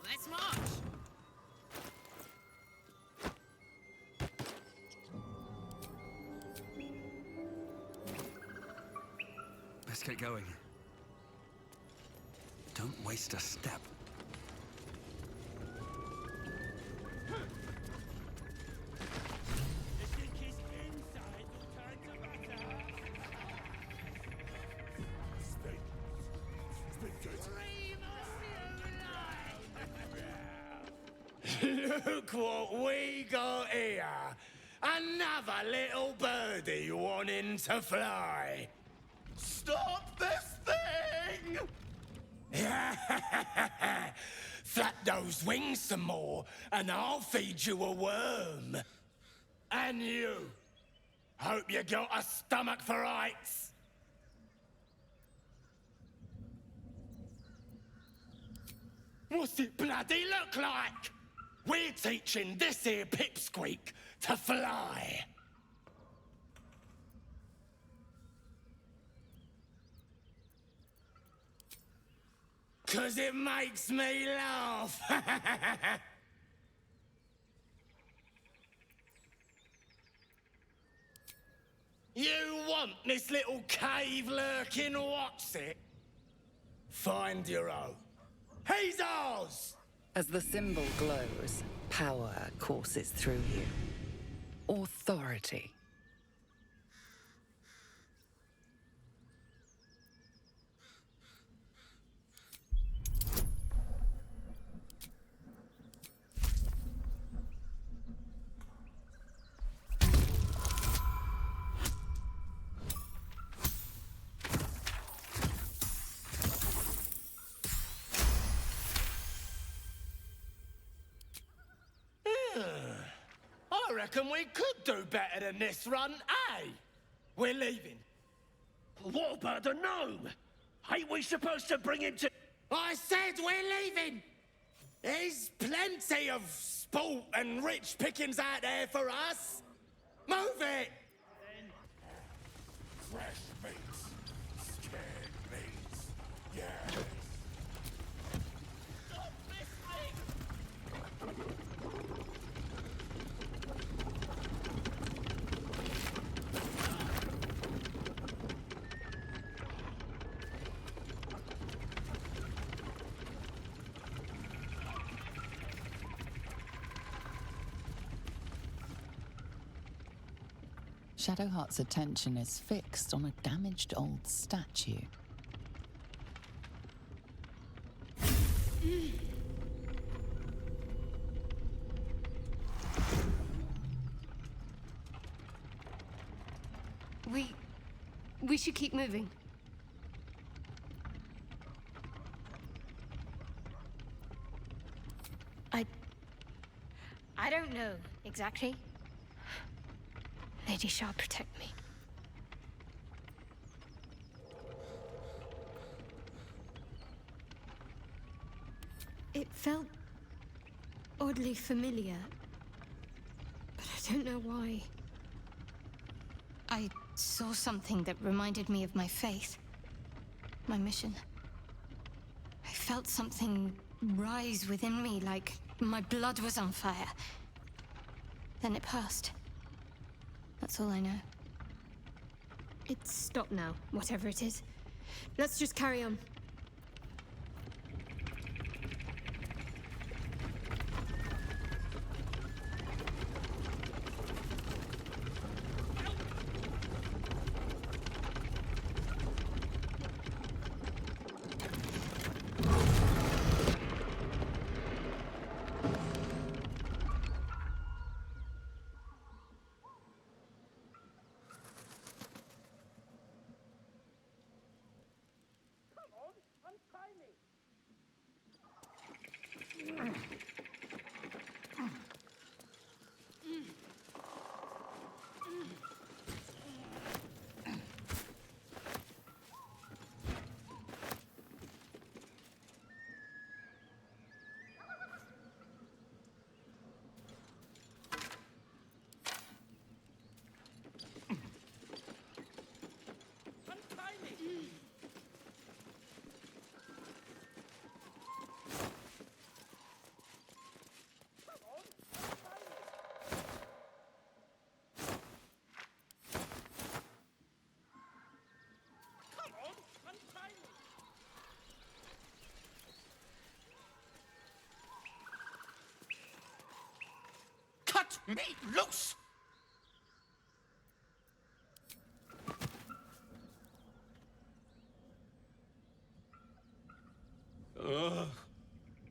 S13: Let's march.
S10: Let's get going. Don't waste a step.
S1: Look what we got here. Another little birdie wanting to fly. Stop this thing! Flap those wings some more, and I'll feed you a worm. And you. Hope you got a stomach for heights. What's it bloody look like? We're teaching this here pipsqueak to fly. 'Cause it makes me laugh. You want this little cave lurking what's it? Find your own. He's ours!
S5: As the symbol glows, power courses through you. Authority.
S1: I reckon we could do better than this run, eh? We're leaving.
S14: What about the gnome? Ain't we supposed to bring him to...
S1: I said we're leaving! There's plenty of sport and rich pickings out there for us. Move it! Fresh meats. Scared meats. Yeah. Stop listening!
S5: Shadowheart's attention is fixed on a damaged old statue.
S6: We should keep moving. I don't know exactly. Lady Shah, protect me. It felt oddly familiar, but I don't know why. I saw something that reminded me of my faith, my mission. I felt something rise within me, like my blood was on fire. Then it passed. That's all I know. It's stopped now, whatever it is. Let's just carry on.
S1: Cut me loose! Ugh.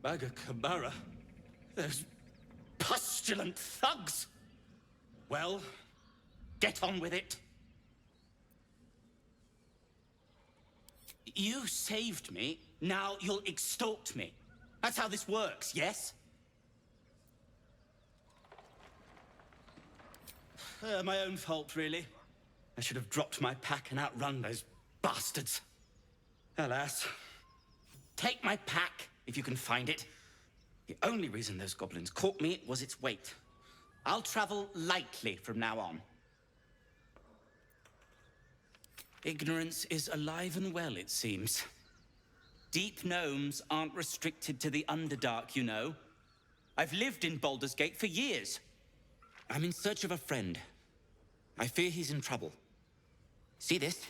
S1: Bagakabara. Those pustulant thugs! Well, get on with it. You saved me, now you'll extort me. That's how this works, yes? My own fault, really. I should have dropped my pack and outrun those bastards. Alas. Take my pack, if you can find it. The only reason those goblins caught me was its weight. I'll travel lightly from now on. Ignorance is alive and well, it seems. Deep gnomes aren't restricted to the Underdark, you know. I've lived in Baldur's Gate for years. I'm in search of a friend. I fear he's in trouble. See this?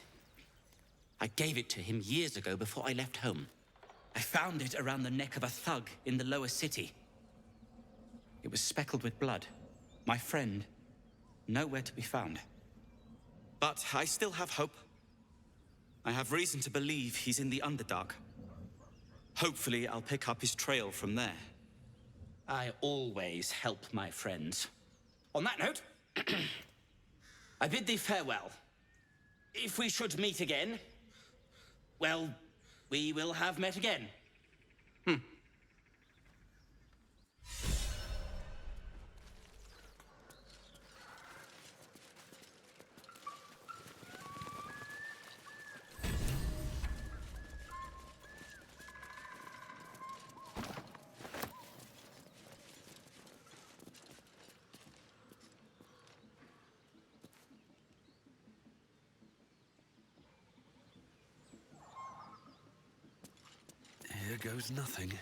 S1: I gave it to him years ago before I left home. I found it around the neck of a thug in the lower city. It was speckled with blood. My friend, nowhere to be found. But I still have hope. I have reason to believe he's in the Underdark. Hopefully, I'll pick up his trail from there. I always help my friends. On that note, I bid thee farewell. If we should meet again, well, we will have met again.
S10: Here goes nothing.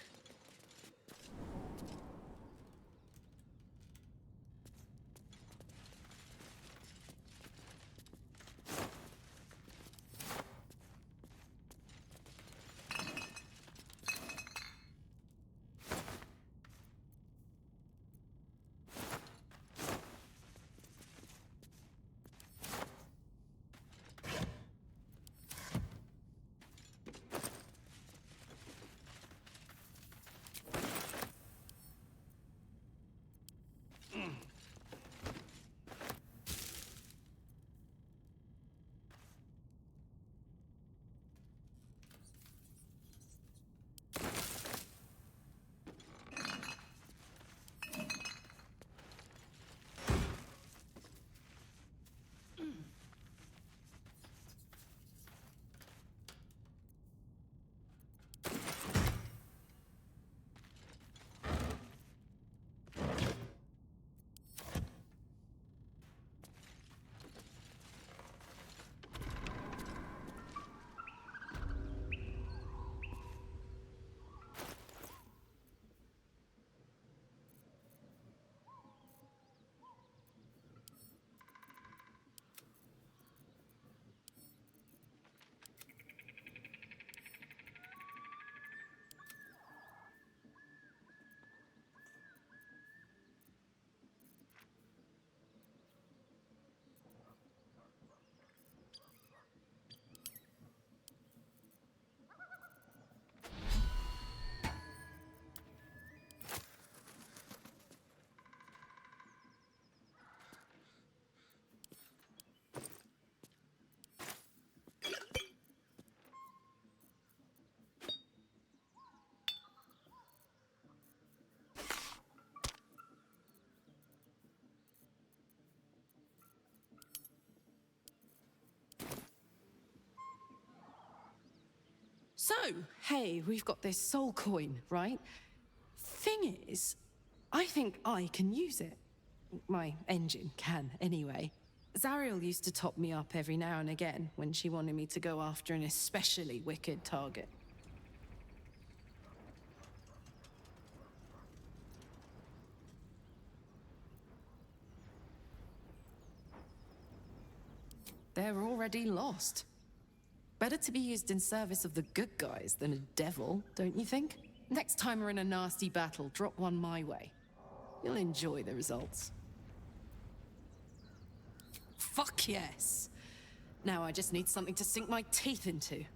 S13: So, hey, we've got this soul coin, right? Thing is, I think I can use it. My engine can, anyway. Zariel used to top me up every now and again when she wanted me to go after an especially wicked target. They're already lost. Better to be used in service of the good guys than a devil, don't you think? Next time we're in a nasty battle, drop one my way. You'll enjoy the results. Fuck yes! Now I just need something to sink my teeth into.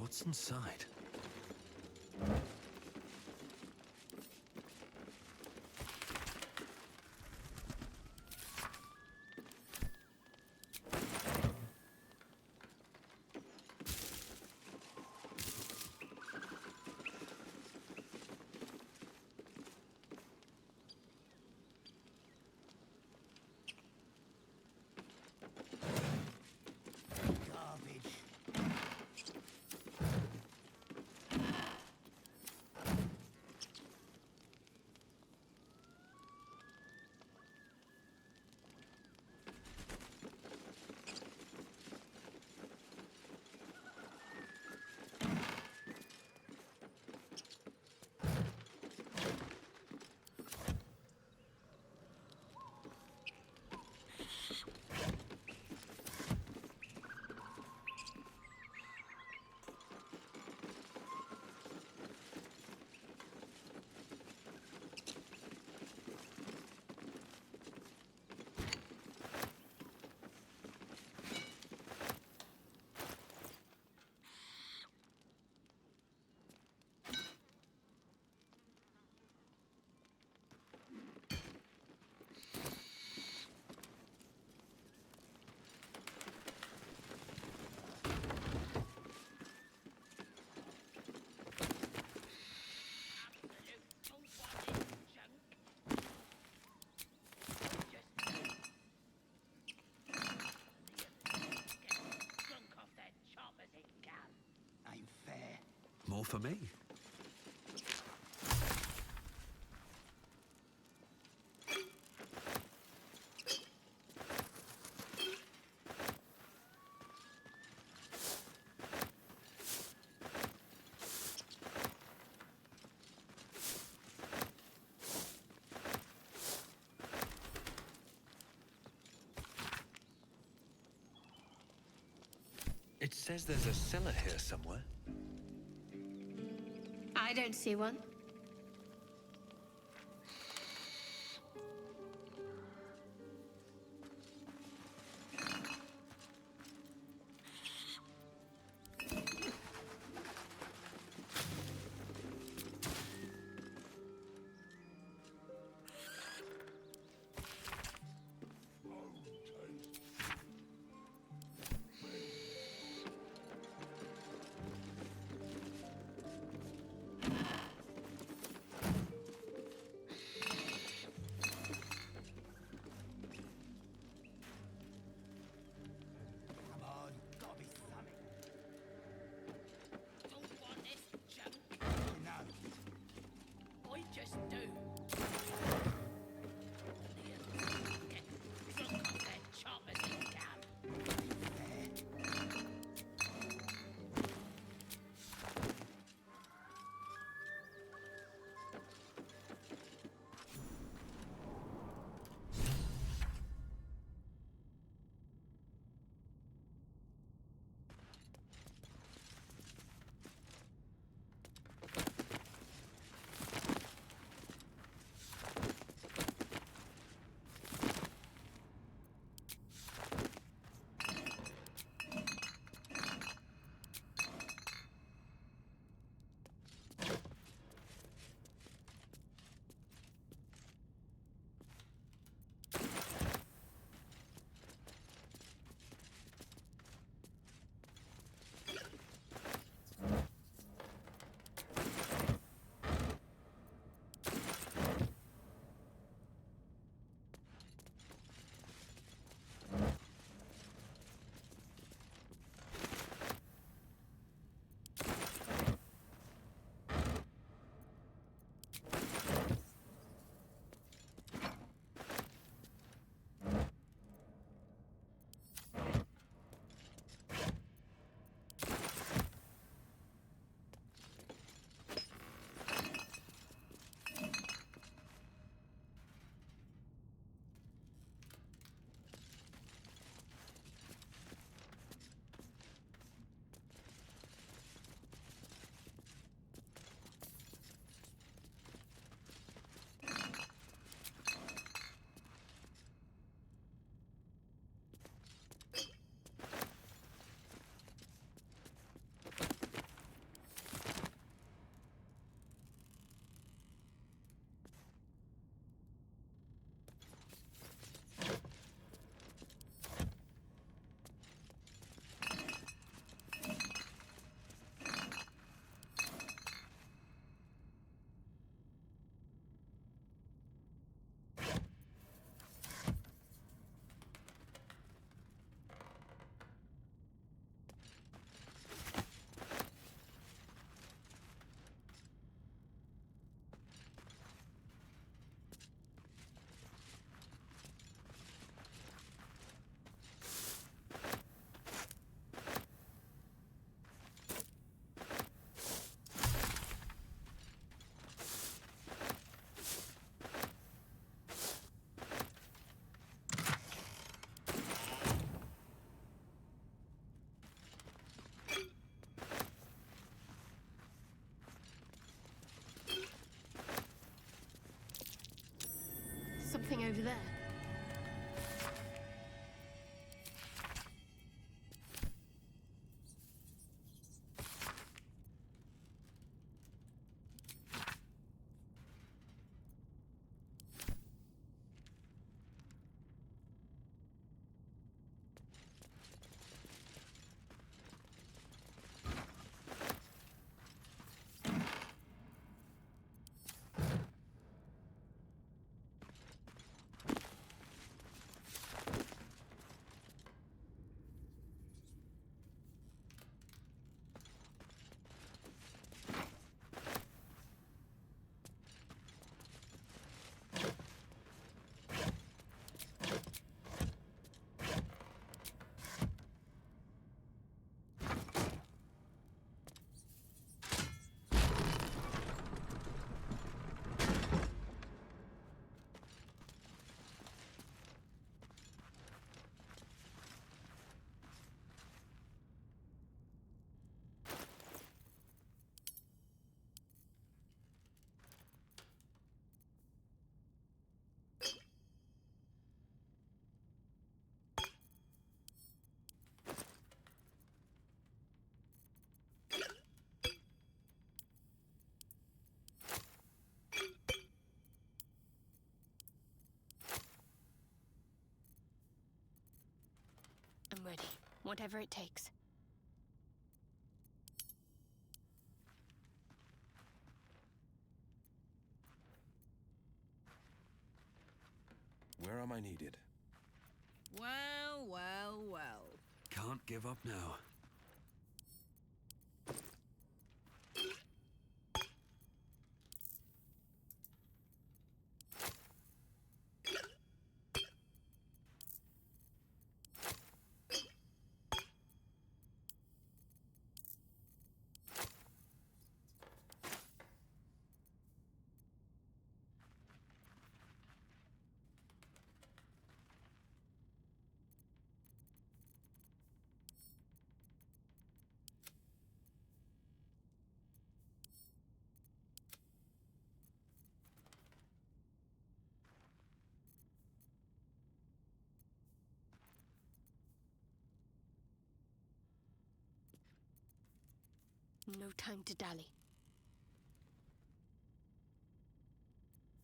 S10: What's inside? More for me. It says there's a cellar here somewhere.
S6: I don't see one. over there. I'm ready. Whatever it takes.
S12: Where am I needed?
S22: Well, well, well.
S12: Can't give up now.
S6: No time to dally.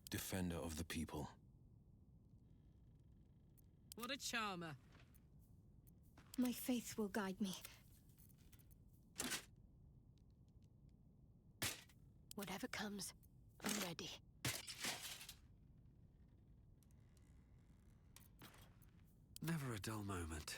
S12: Defender of the people.
S22: What a charmer.
S6: My faith will guide me. Whatever comes, I'm ready.
S12: Never a dull moment.